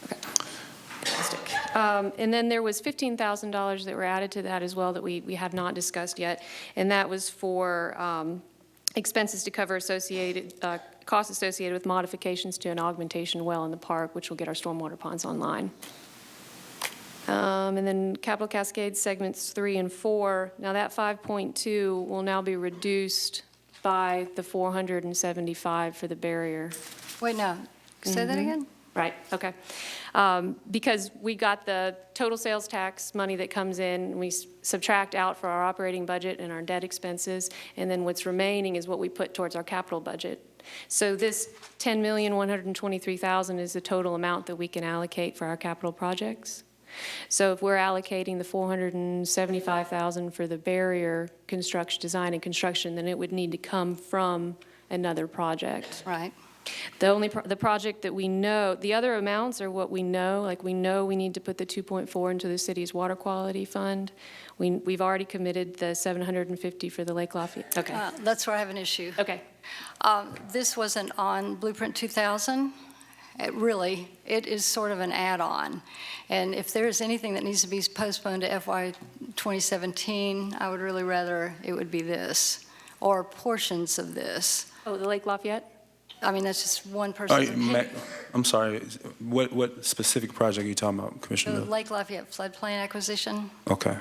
Okay. And then there was $15,000 that were added to that as well that we have not discussed yet, and that was for expenses to cover costs associated with modifications to an augmentation well in the park, which will get our stormwater ponds online. And then Capital Cascade segments 3 and 4. Now that 5.2 will now be reduced by the 475 for the barrier. Wait, no, say that again? Right, okay. Because we got the total sales tax money that comes in, we subtract out for our operating budget and our debt expenses, and then what's remaining is what we put towards our capital budget. So this $10,123,000 is the total amount that we can allocate for our capital projects. So if we're allocating the $475,000 for the barrier construction, design and construction, then it would need to come from another project. Right. The project that we know, the other amounts are what we know, like we know we need to put the 2.4 into the city's water quality fund. We've already committed the 750 for the Lake Lafayette. Okay. That's where I have an issue. Okay. This wasn't on Blueprint 2000. It is sort of an add-on. And if there is anything that needs to be postponed to FY 2017, I would really rather it would be this, or portions of this. Oh, the Lake Lafayette? I mean, that's just one person. I'm sorry, what specific project are you talking about, Commissioner The Miller? Lake Lafayette floodplain acquisition. Okay.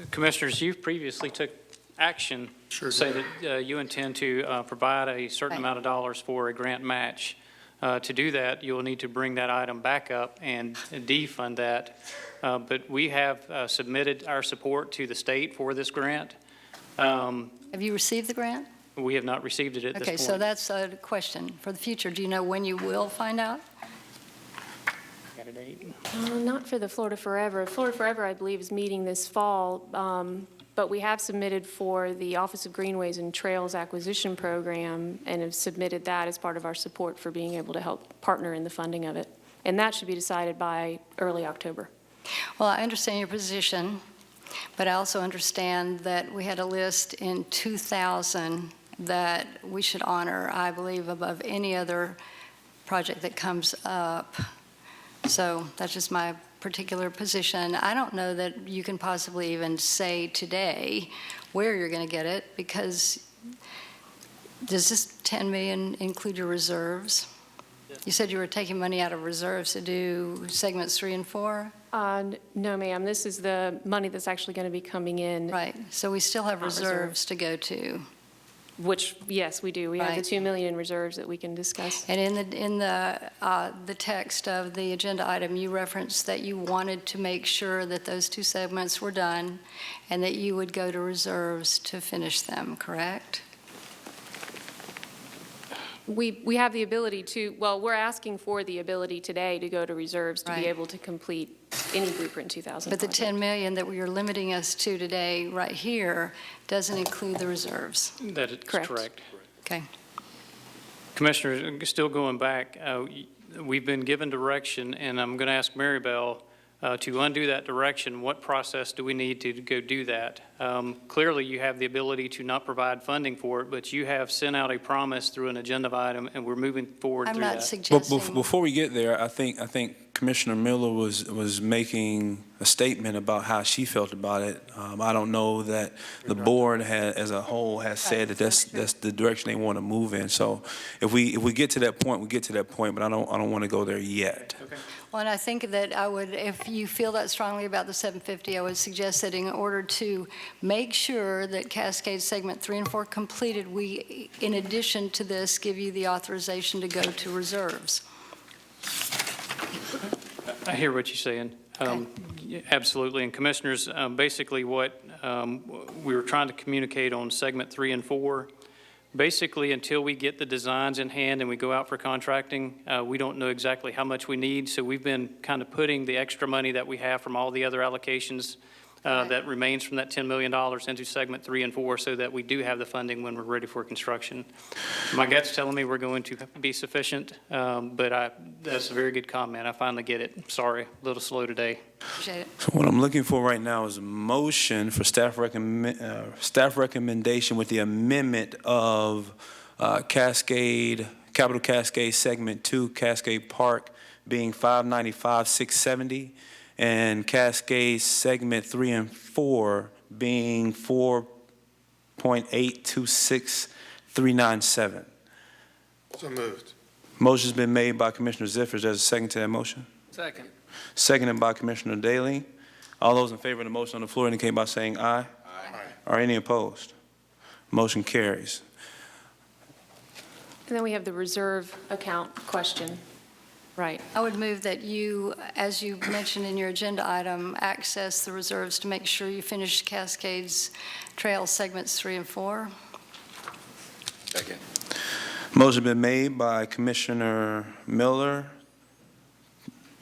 Commissioners, you previously took action to say that you intend to provide a certain amount of dollars for a grant match. To do that, you'll need to bring that item back up and defund that. But we have submitted our support to the state for this grant. Have you received the grant? We have not received it at this point. Okay, so that's a question for the future. Do you know when you will find out? Got a date? Not for the Florida Forever. Florida Forever, I believe, is meeting this fall, but we have submitted for the Office of Greenways and Trails Acquisition Program and have submitted that as part of our support for being able to help partner in the funding of it. And that should be decided by early October. Well, I understand your position, but I also understand that we had a list in 2000 that we should honor, I believe, above any other project that comes up. So that's just my particular position. I don't know that you can possibly even say today where you're going to get it, because does this 10 million include your reserves? You said you were taking money out of reserves to do segments 3 and 4? No, ma'am. This is the money that's actually going to be coming in. Right. So we still have reserves to go to. Which, yes, we do. We have the Right. 2 million in reserves that we can discuss. And in the text of the agenda item, you referenced that you wanted to make sure that those 2 segments were done and that you would go to reserves to finish them, correct? We have the ability to, well, we're asking for the ability today to go to reserves to Right. be able to complete any Blueprint 2000 But the project. 10 million that you're limiting us to today, right here, doesn't include the reserves. That is Correct. correct. Okay. Commissioners, still going back, we've been given direction, and I'm going to ask Mary Bell to undo that direction. What process do we need to go do that? Clearly, you have the ability to not provide funding for it, but you have sent out a promise through an agenda item, and we're moving forward I'm through not that. suggesting. Before we get there, I think Commissioner Miller was making a statement about how she felt about it. I don't know that the board as a whole has said that that's the direction they want to move in. So if we get to that point, we get to that point, but I don't want to go there yet. Okay. Well, and I think that I would, if you feel that strongly about the 750, I would suggest that in order to make sure that Cascade Segment 3 and 4 completed, we, in addition to this, give you the authorization to go to reserves. I hear what you're saying. Yeah, absolutely. And Commissioners, basically what we were trying to communicate on segment 3 and 4, basically until we get the designs in hand and we go out for contracting, we don't know exactly how much we need. So we've been kind of putting the extra money that we have from all the other allocations that remains from that $10 million into segment 3 and 4 so that we do have the funding when we're ready for construction. My gut's telling me we're going to be sufficient, but that's a very good comment. I finally get it. Sorry, a little slow today. Appreciate it. So what I'm looking for right now is a motion for staff recommendation with the amendment of Capital Cascade Segment 2, Cascade Park being 595,670, and Cascade Segment 3 and 4 being 4.826397. So moved. Motion's been made by Commissioner Ziffers. There's a second to that motion. Second. Seconded by Commissioner Dailey. All those in favor of the motion on the floor indicate by saying aye. Aye. Are any opposed? Motion carries. And then we have the reserve account question. Right. I would move that you, as you mentioned in your agenda item, access the reserves to make sure you finish Cascades Trail segments 3 and 4. Second. Motion been made by Commissioner Miller,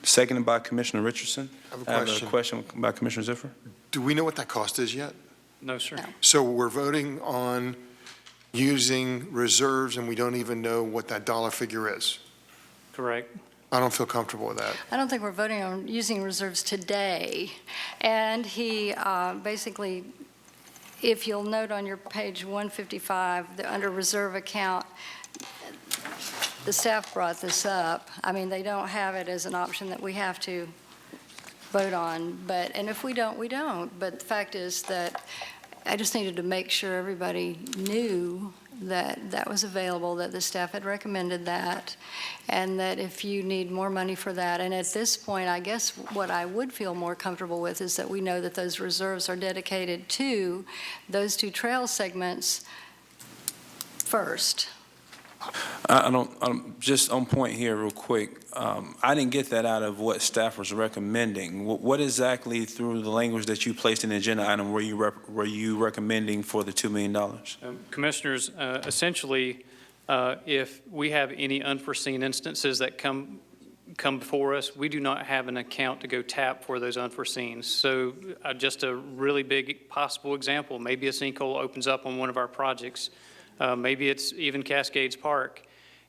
seconded by Commissioner Richardson. I have I a have question. a question by Commissioner Ziffer. Do we know what that cost is yet? No, sir. No. So we're voting on using reserves, and we don't even know what that dollar figure is. Correct. I don't feel comfortable with that. I don't think we're voting on using reserves today. And he basically, if you'll note on your page 155, under reserve account, the staff brought this up. I mean, they don't have it as an option that we have to vote on, and if we don't, we don't. But the fact is that I just needed to make sure everybody knew that that was available, that the staff had recommended that, and that if you need more money for that. And at this point, I guess what I would feel more comfortable with is that we know that those reserves are dedicated to those 2 trail segments first. I'm just on point here real quick. I didn't get that out of what staff was recommending. What exactly through the language that you placed in the agenda item were you recommending for the $2 million? Commissioners, essentially, if we have any unforeseen instances that come before us, we do not have an account to go tap for those unforeseens. So just a really big possible example, maybe a sinkhole opens up on one of our projects. Maybe it's even Cascades Park.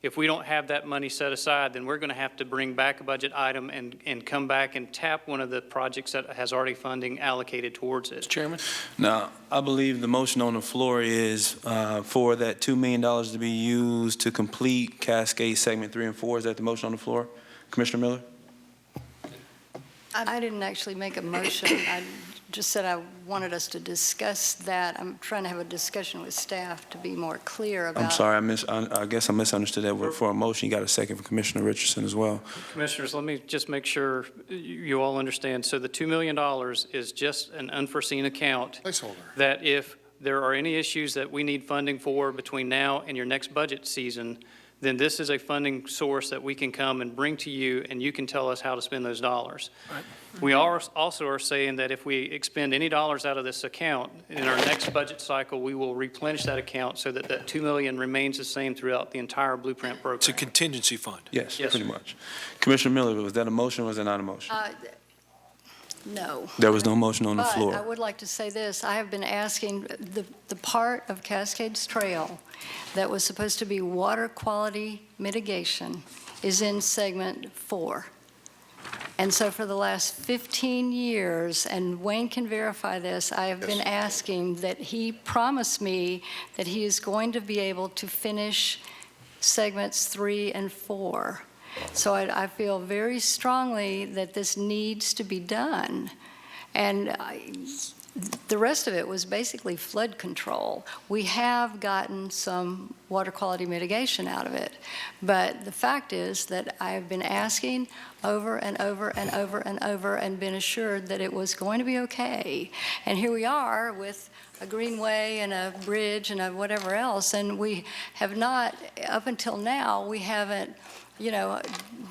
If we don't have that money set aside, then we're going to have to bring back a budget item and come back and tap one of the projects that has already funding allocated towards it. Chairman? Now, I believe the motion on the floor is for that $2 million to be used to complete Cascade Segment 3 and 4. Is that the motion on the floor? Commissioner Miller? I didn't actually make a motion. I just said I wanted us to discuss that. I'm trying to have a discussion with staff to be more clear about. I'm sorry, I guess I misunderstood that. For a motion, you got a second for Commissioner Richardson as well. Commissioners, let me just make sure you all understand. So the $2 million is just an unforeseen account Placeholder. that if there are any issues that we need funding for between now and your next budget season, then this is a funding source that we can come and bring to you, and you can tell us how to spend those dollars. Right. We also are saying that if we expend any dollars out of this account, in our next budget cycle, we will replenish that account so that that $2 million remains the same throughout the entire Blueprint program. It's a contingency fund. Yes, Yes, pretty sir. much. Commissioner Miller, was that a motion or was that not a motion? No. There was no motion on the But I floor. would like to say this. I have been asking, the part of Cascades Trail that was supposed to be water quality mitigation is in segment 4. And so for the last 15 years, and Wayne can verify this, I have been asking that he promise me that he is going to be able to finish segments 3 and 4. So I feel very strongly that this needs to be done. And the rest of it was basically flood control. We have gotten some water quality mitigation out of it. But the fact is that I have been asking over and over and over and over and been assured that it was going to be okay. And here we are with a greenway and a bridge and a whatever else, and we have not, up until now, we haven't,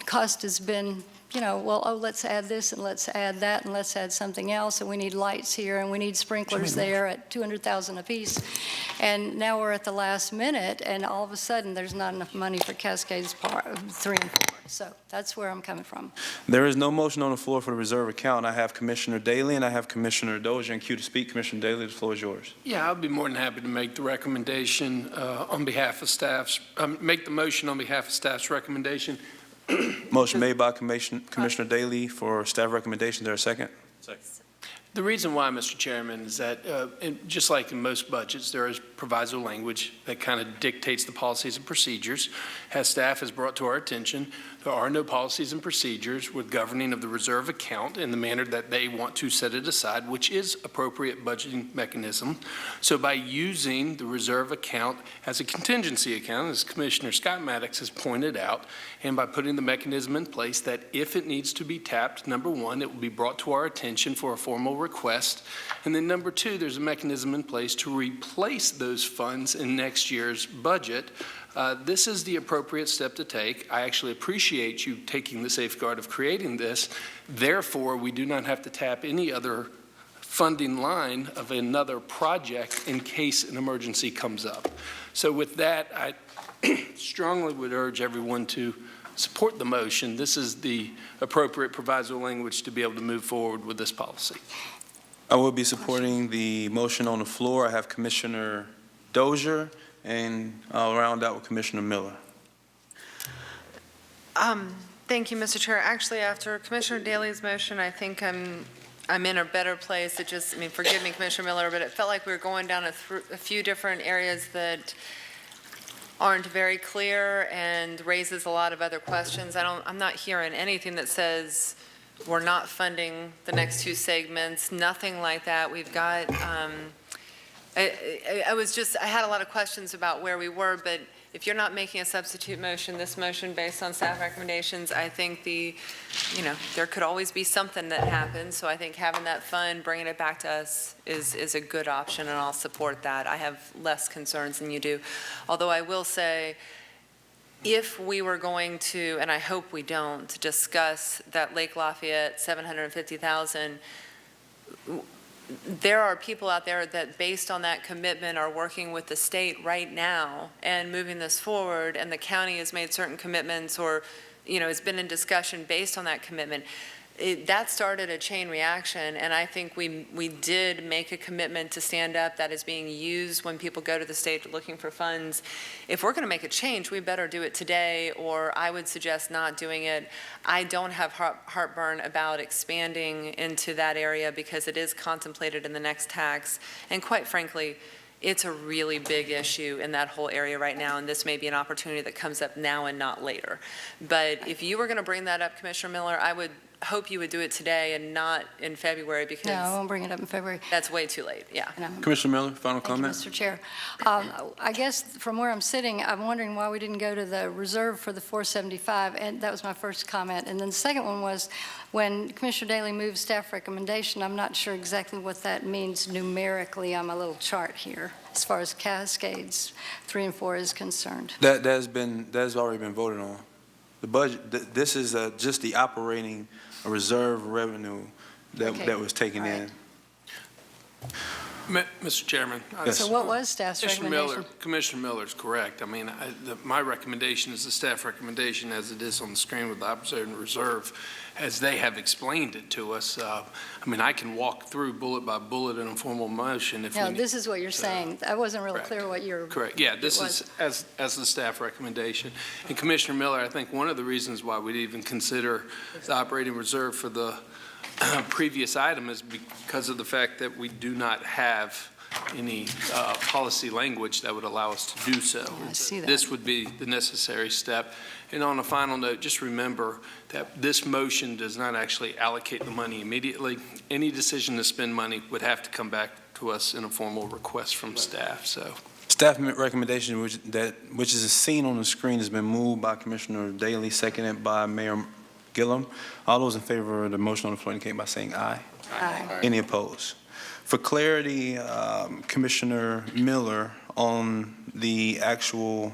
cost has been, let's add this and let's add that and let's add something else, and we need lights here and we need sprinklers there at $200,000 apiece. And now we're at the last minute, and all of a sudden, there's not enough money for Cascades Park 3 and 4. So that's where I'm coming from. There is no motion on the floor for the reserve account. I have Commissioner Dailey and I have Commissioner Dozier in queue to speak. Commissioner Dailey, the floor is yours. Yeah, I'll be more than happy to make the recommendation on behalf of staff's, make the motion on behalf of staff's recommendation. Motion made by Commissioner Dailey for staff recommendation. Is there a second? Second. The reason why, Mr. Chairman, is that just like in most budgets, there is proviso language that kind of dictates the policies and procedures. As staff has brought to our attention, there are no policies and procedures with governing of the reserve account in the manner that they want to set it aside, which is appropriate budgeting mechanism. So by using the reserve account as a contingency account, as Commissioner Scott Maddox has pointed out, and by putting the mechanism in place that if it needs to be tapped, number one, it will be brought to our attention for a formal request. And then number two, there's a mechanism in place to replace those funds in next year's budget. This is the appropriate step to take. I actually appreciate you taking the safeguard of creating this. Therefore, we do not have to tap any other funding line of another project in case an emergency comes up. So with that, I strongly would urge everyone to support the motion. This is the appropriate proviso language to be able to move forward with this policy. I will be supporting the motion on the floor. I have Commissioner Dozier, and I'll round out with Commissioner Miller. Thank you, Mr. Chair. Actually, after Commissioner Dailey's motion, I think I'm in a better place. It just, I mean, forgive me, Commissioner Miller, but it felt like we were going down a few different areas that aren't very clear and raises a lot of other questions. I'm not hearing anything that says we're not funding the next two segments, nothing like that. We've got, I had a lot of questions about where we were, but if you're not making a substitute motion, this motion based on staff recommendations, I think there could always be something that happens. So I think having that fund, bringing it back to us is a good option, and I'll support that. I have less concerns than you do. Although I will say, if we were going to, and I hope we don't, discuss that Lake Lafayette 750,000, there are people out there that, based on that commitment, are working with the state right now and moving this forward, and the county has made certain commitments or, has been in discussion based on that commitment. That started a chain reaction, and I think we did make a commitment to stand up that is being used when people go to the state looking for funds. If we're going to make a change, we better do it today, or I would suggest not doing it. I don't have heartburn about expanding into that area because it is contemplated in the next tax, and quite frankly, it's a really big issue in that whole area right now, and this may be an opportunity that comes up now and not later. But if you were going to bring that up, Commissioner Miller, I would hope you would do it today and not in February, because No, I won't bring it up in February. that's way too late. Yeah. Commissioner Miller, final Thank you, comment? Mr. Chair. I guess from where I'm sitting, I'm wondering why we didn't go to the reserve for the 475, and that was my first comment. And then the second one was, when Commissioner Dailey moved staff recommendation, I'm not sure exactly what that means numerically on my little chart here, as far as Cascades 3 and 4 is concerned. That has already been voted on. The budget, this is just the operating reserve revenue that was taken in. Mr. Chairman. Yes. So what was staff's recommendation? Commissioner Miller's correct. I mean, my recommendation is the staff recommendation as it is on the screen with the operating reserve, as they have explained it to us. I mean, I can walk through bullet by bullet in a formal motion if we No, need. this is what you're saying. I wasn't really Correct. clear what you're. Correct. Yeah, this is as the staff recommendation. And Commissioner Miller, I think one of the reasons why we'd even consider the operating reserve for the previous item is because of the fact that we do not have any policy language that would allow us to do so. I see that. This would be the necessary step. And on a final note, just remember that this motion does not actually allocate the money immediately. Any decision to spend money would have to come back to us in a formal request from staff. So, Staff recommendation, which is seen on the screen, has been moved by Commissioner Dailey, seconded by Mayor Gillum. All those in favor of the motion on the floor indicate by saying aye. Aye. Any opposed? For clarity, Commissioner Miller, on the actual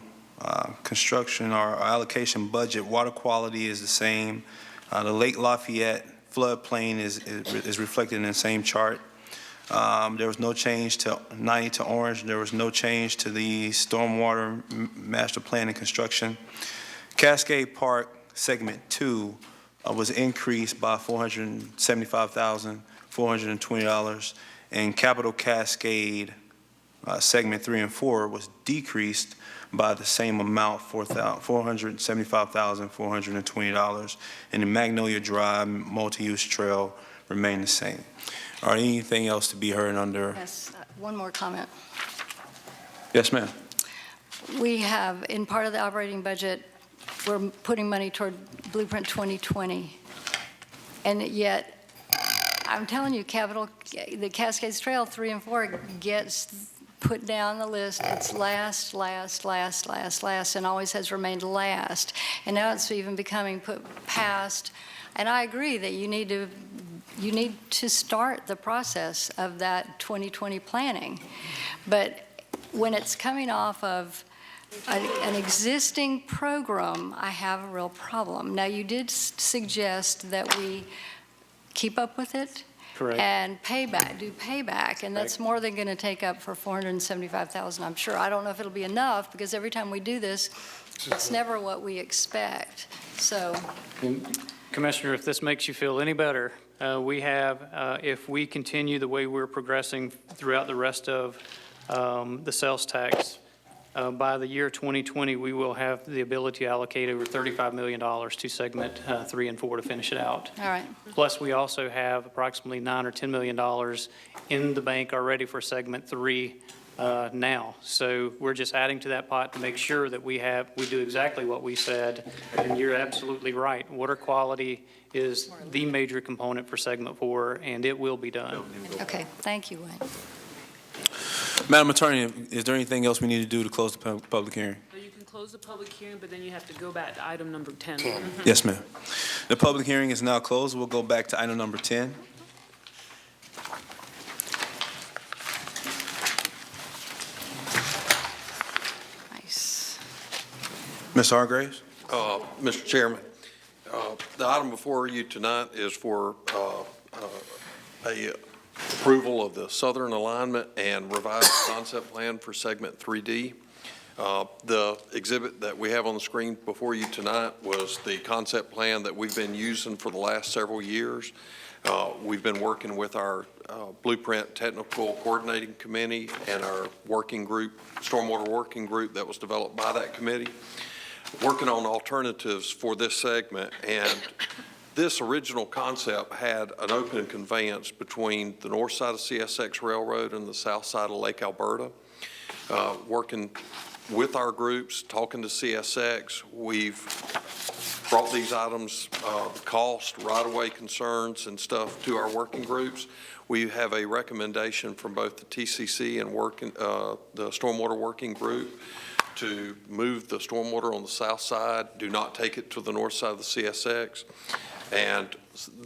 construction or allocation budget, water quality is the same. The Lake Lafayette floodplain is reflected in the same chart. There was no change to 90 to orange. There was no change to the stormwater master plan and construction. Cascade Park Segment 2 was increased by $475,420, and Capital Cascade Segment 3 and 4 was decreased by the same amount, $475,420, and the Magnolia Drive multi-use trail remained the same. Or anything else to be heard under? Yes, one more comment. Yes, ma'am. We have, in part of the operating budget, we're putting money toward Blueprint 2020. And yet, I'm telling you, the Cascades Trail 3 and 4 gets put down the list. It's last, and always has remained last. And now it's even becoming put past. And I agree that you need to start the process of that 2020 planning. But when it's coming off of an existing program, I have a real problem. Now, you did suggest that we keep up with it. Correct. And do payback, and that's more than going to take up for $475,000, I'm sure. I don't know if it'll be enough, because every time we do this, it's never what we expect. So, Commissioner, if this makes you feel any better, we have, if we continue the way we're progressing throughout the rest of the sales tax, by the year 2020, we will have the ability to allocate over $35 million to segment 3 and 4 to finish it out. all right. Plus, we also have approximately $9 or $10 million in the bank already for segment 3 now. So we're just adding to that pot to make sure that we do exactly what we said. And you're absolutely right. Water quality is the major component for segment 4, and it will be done. Okay, thank you, Wayne. Madam Attorney, is there anything else we need to do to close the public hearing? So you can close the public hearing, but then you have to go back to item number 10. Yes, ma'am. The public hearing is now closed. We'll go back to item number 10. Nice. Ms. Hargraves? Mr. Chairman, the item before you tonight is for a approval of the southern alignment and revised concept plan for segment 3D. The exhibit that we have on the screen before you tonight was the concept plan that we've been using for the last several years. We've been working with our Blueprint Technical Coordinating Committee and our working group, Stormwater Working Group that was developed by that committee, working on alternatives for this segment. And this original concept had an open conveyance between the north side of CSX Railroad and the south side of Lake Alberta. Working with our groups, talking to CSX, we've brought these items, the cost, right-of-way concerns and stuff to our working groups. We have a recommendation from both the TCC and the Stormwater Working Group to move the stormwater on the south side, do not take it to the north side of the CSX. And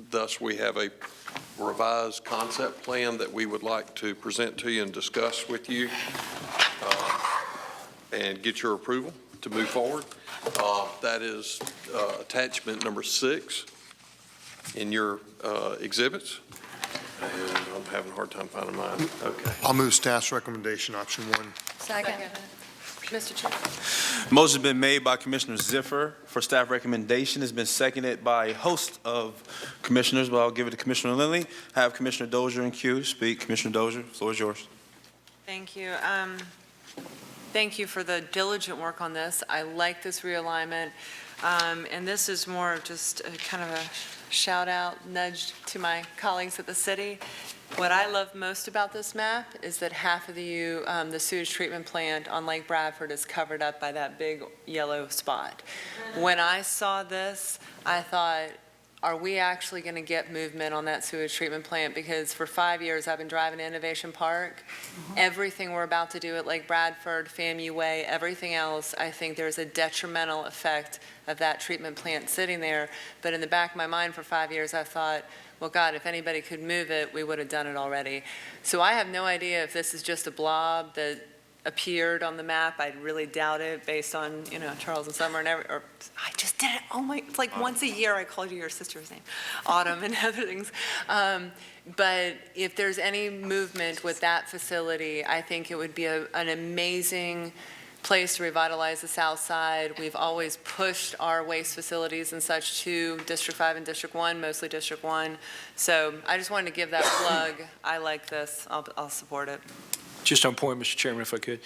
thus, we have a revised concept plan that we would like to present to you and discuss with you and get your approval to move forward. That is attachment number 6 in your exhibits. And I'm having a hard time finding mine. Okay. I'll move staff's recommendation, option 1. Second. Mr. Chair. Motion has been made by Commissioner Ziffer for staff recommendation. Has been seconded by a host of commissioners, but I'll give it to Commissioner Lindley. Have Commissioner Dozier in queue. Speak. Commissioner Dozier, the floor is yours. Thank you. Thank you for the diligent work on this. I like this realignment. And this is more of just a kind of a shout out, nudge to my colleagues at the city. What I love most about this map is that half of the sewage treatment plant on Lake Bradford is covered up by that big yellow spot. When I saw this, I thought, are we actually going to get movement on that sewage treatment plant? Because for 5 years, I've been driving to Innovation Park. Everything we're about to do at Lake Bradford, FAMU Way, everything else, I think there's a detrimental effect of that treatment plant sitting there. But in the back of my mind for 5 years, I thought, well, God, if anybody could move it, we would have done it already. So I have no idea if this is just a blob that appeared on the map. I really doubt it based on, Charles and Summer and I just did it. Oh my, it's like once a year I called you your sister's name, Autumn and other things. But if there's any movement with that facility, I think it would be an amazing place to revitalize the south side. We've always pushed our waste facilities and such to District 5 and District 1, mostly District 1. So I just wanted to give that plug. I like this. I'll support it. Just on point, Mr. Chairman, if I could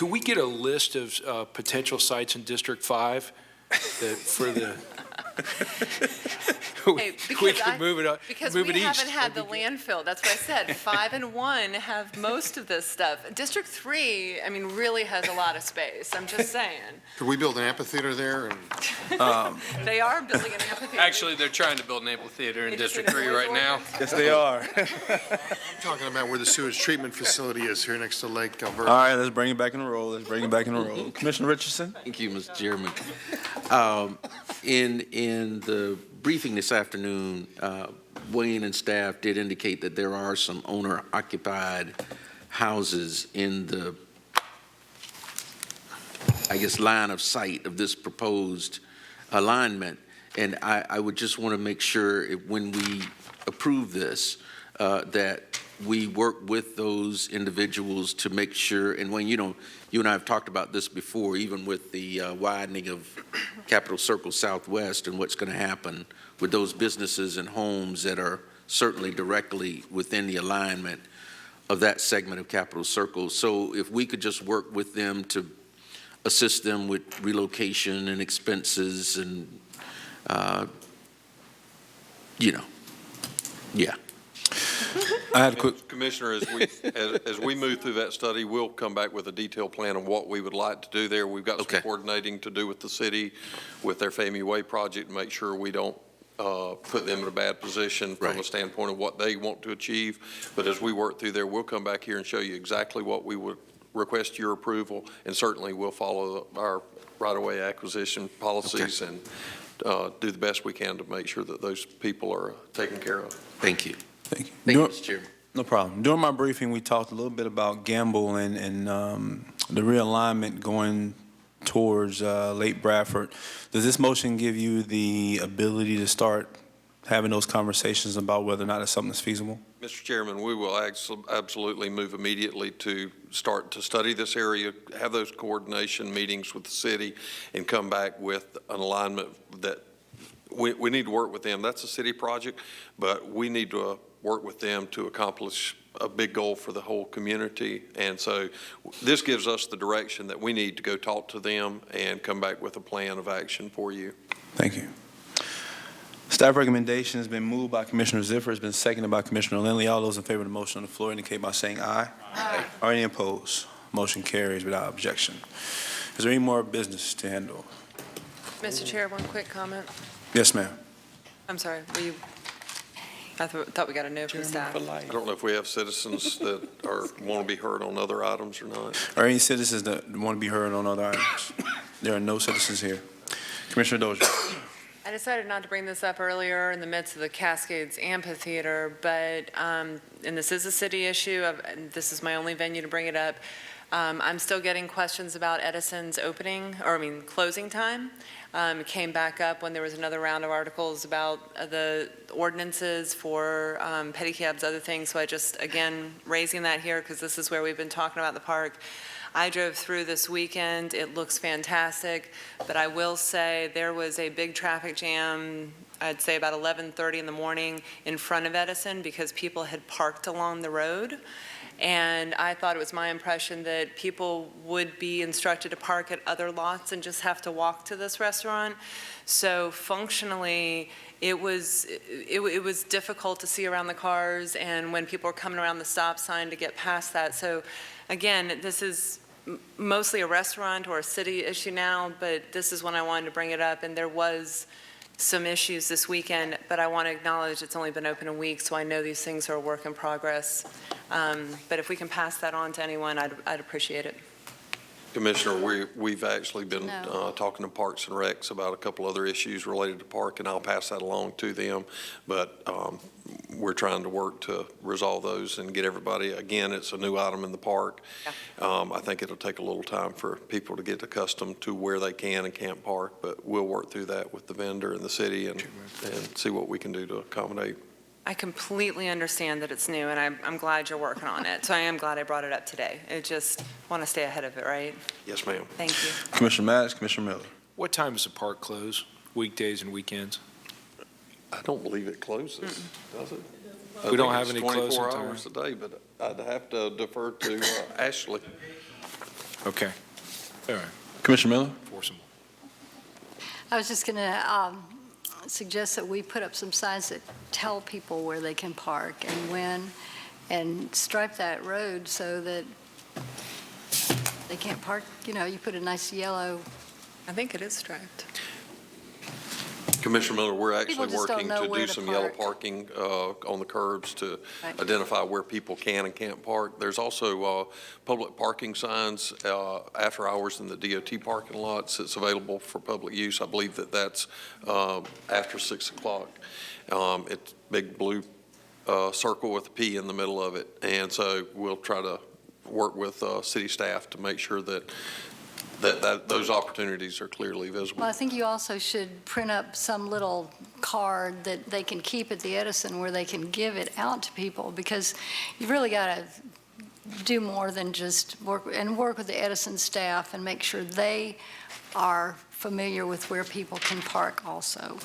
we get a list of potential sites in District 5 for the Hey, We can move it up, Because move we it east. haven't had the landfill, that's what I said. 5 and 1 have most of this stuff. District 3, I mean, really has a lot of space, I'm just saying. Could we build an amphitheater there? They are building an amphitheater. Actually, they're trying to build an amphitheater in District 3 right now. Yes, they are. I'm talking about where the sewage treatment facility is here next to Lake Alberta. All right, let's bring it back in the roll. Commissioner Richardson? Thank you, Mr. Chairman. In the briefing this afternoon, Wayne and staff did indicate that there are some owner-occupied houses in the, I guess, line of sight of this proposed alignment. And I would just want to make sure when we approve this, that we work with those individuals to make sure, and Wayne, you and I have talked about this before, even with the widening of Capitol Circle Southwest and what's going to happen with those businesses and homes that are certainly directly within the alignment of that segment of Capitol Circle. So if we could just work with them to assist them with relocation and expenses and, yeah. I had a quick. Commissioner, as we move through that study, we'll come back with a detailed plan on what we would like to do there. We've got some coordinating to do with the city, with their FAMU Way project, to make sure we don't put them in a bad position from a standpoint of what they want to achieve. But as we work through there, we'll come back here and show you exactly what we would request your approval, and certainly we'll follow our right-of-way acquisition policies and do the best we can to make sure that those people are taken care of. Thank you. Thank you. Thank you, Mr. Chairman. No problem. During my briefing, we talked a little bit about Gamble and the realignment going towards Lake Bradford. Does this motion give you the ability to start having those conversations about whether or not it's something that's feasible? Mr. Chairman, we will absolutely move immediately to start to study this area, have those coordination meetings with the city, and come back with an alignment that we need to work with them. That's a city project, but we need to work with them to accomplish a big goal for the whole community. And so this gives us the direction that we need to go talk to them and come back with a plan of action for you. Thank you. Staff recommendation has been moved by Commissioner Ziffer, has been seconded by Commissioner Lindley. All those in favor of the motion on the floor indicate by saying aye. Aye. Are any opposed? Motion carries without objection. Is there any more business to handle? Mr. Chair, one quick comment. Yes, ma'am. I'm sorry, I thought we got a no from staff. I don't know if we have citizens that want to be heard on other items or not. Are any citizens that want to be heard on other items? There are no citizens here. Commissioner Dozier. I decided not to bring this up earlier in the midst of the Cascades Amphitheater, but, and this is a city issue, and this is my only venue to bring it up. I'm still getting questions about Edison's closing time. It came back up when there was another round of articles about the ordinances for pedicabs, other things. So I just, again, raising that here because this is where we've been talking about the park. I drove through this weekend. It looks fantastic, but I will say there was a big traffic jam, I'd say about 11:30 in the morning in front of Edison because people had parked along the road. And I thought it was my impression that people would be instructed to park at other lots and just have to walk to this restaurant. So functionally, it was difficult to see around the cars and when people were coming around the stop sign to get past that. So again, this is mostly a restaurant or a city issue now, but this is when I wanted to bring it up. And there was some issues this weekend, but I want to acknowledge it's only been open a week, so I know these things are a work in progress. But if we can pass that on to anyone, I'd appreciate it. Commissioner, we've actually been talking to Parks and Recs about a couple other issues related to park, and I'll pass that along to them. But we're trying to work to resolve those and get everybody, again, it's a new item in the park. Yeah. I think it'll take a little time for people to get accustomed to where they can and can't park, but we'll work through that with the vendor and the city and see what we can do to accommodate. I completely understand that it's new, and I'm glad you're working on it. So I am glad I brought it up today. I just want to stay ahead of it, right? Yes, ma'am. Thank you. Commissioner Maddox, Commissioner Miller. What time does the park close, weekdays and weekends? I don't believe it closes, does it? We don't have any closing 24 time. hours a day, but I'd have to defer to Ashley. Okay. All right. Commissioner Miller. Forcible. I was just going to suggest that we put up some signs that tell people where they can park and when, and stripe that road so that they can't park, you put a nice yellow. I think it is striped. Commissioner Miller, we're People actually just don't working know to where do to some yellow park. parking on the curbs to Right. identify where people can and can't park. There's also public parking signs after hours in the DOT parking lots. It's available for public use. I believe that's after 6 o'clock. It's big blue circle with a P in the middle of it. And so we'll try to work with city staff to make sure that those opportunities are clearly visible. Well, I think you also should print up some little card that they can keep at the Edison where they can give it out to people, because you've really got to do more than just work with the Edison staff and make sure they are familiar with where people can park also.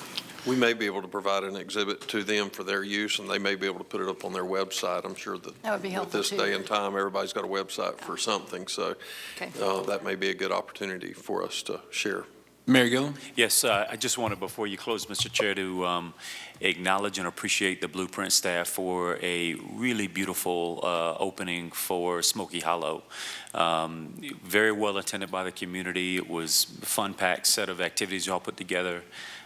We may be able to provide an exhibit to them for their use, and they may be able to put it up on their website. I'm sure that That would be with helpful, this too. day and time, everybody's got a website for something, so Okay. that may be a good opportunity for us to share. Mayor Gillum? Yes, I just wanted, before you close, Mr. Chair, to acknowledge and appreciate the Blueprint staff for a really beautiful opening for Smoky Hollow. Very well attended by the community. It was a fun-packed set of activities y'all put together,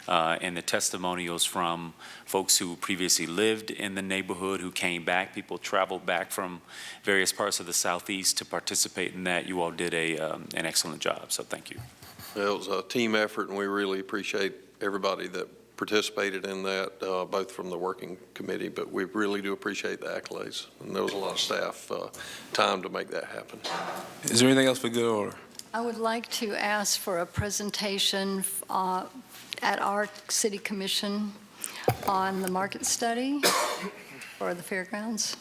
and the testimonials from folks who previously lived in the neighborhood, who came back. People traveled back from various parts of the southeast to participate in that. You all did an excellent job, so thank you. It was a team effort, and we really appreciate everybody that participated in that, both from the working committee, but we really do appreciate the accolades. And there was a lot of staff time to make that happen. Is there anything else for good order? I would like to ask for a presentation at our city commission on the market study for the fairgrounds.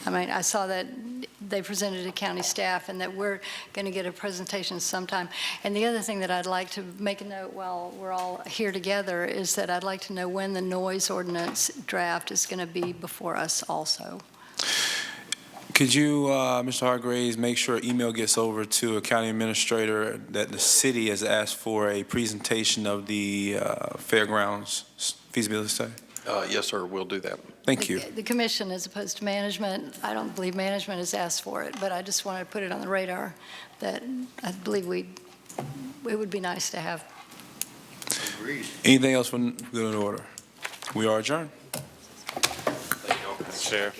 I mean, I saw that they presented to county staff and that we're going to get a presentation sometime. And the other thing that I'd like to make a note while we're all here together is that I'd like to know when the noise ordinance draft is going to be before us also. Could you, Mr. Hargraves, make sure email gets over to a county administrator that the city has asked for a presentation of the fairgrounds feasibility study? Yes, sir, we'll do that. Thank you. The commission, as opposed to management, I don't believe management has asked for it, but I just wanted to put it on the radar that I believe it would be nice to have. Agreed. Anything else for good order? We are adjourned. Chair.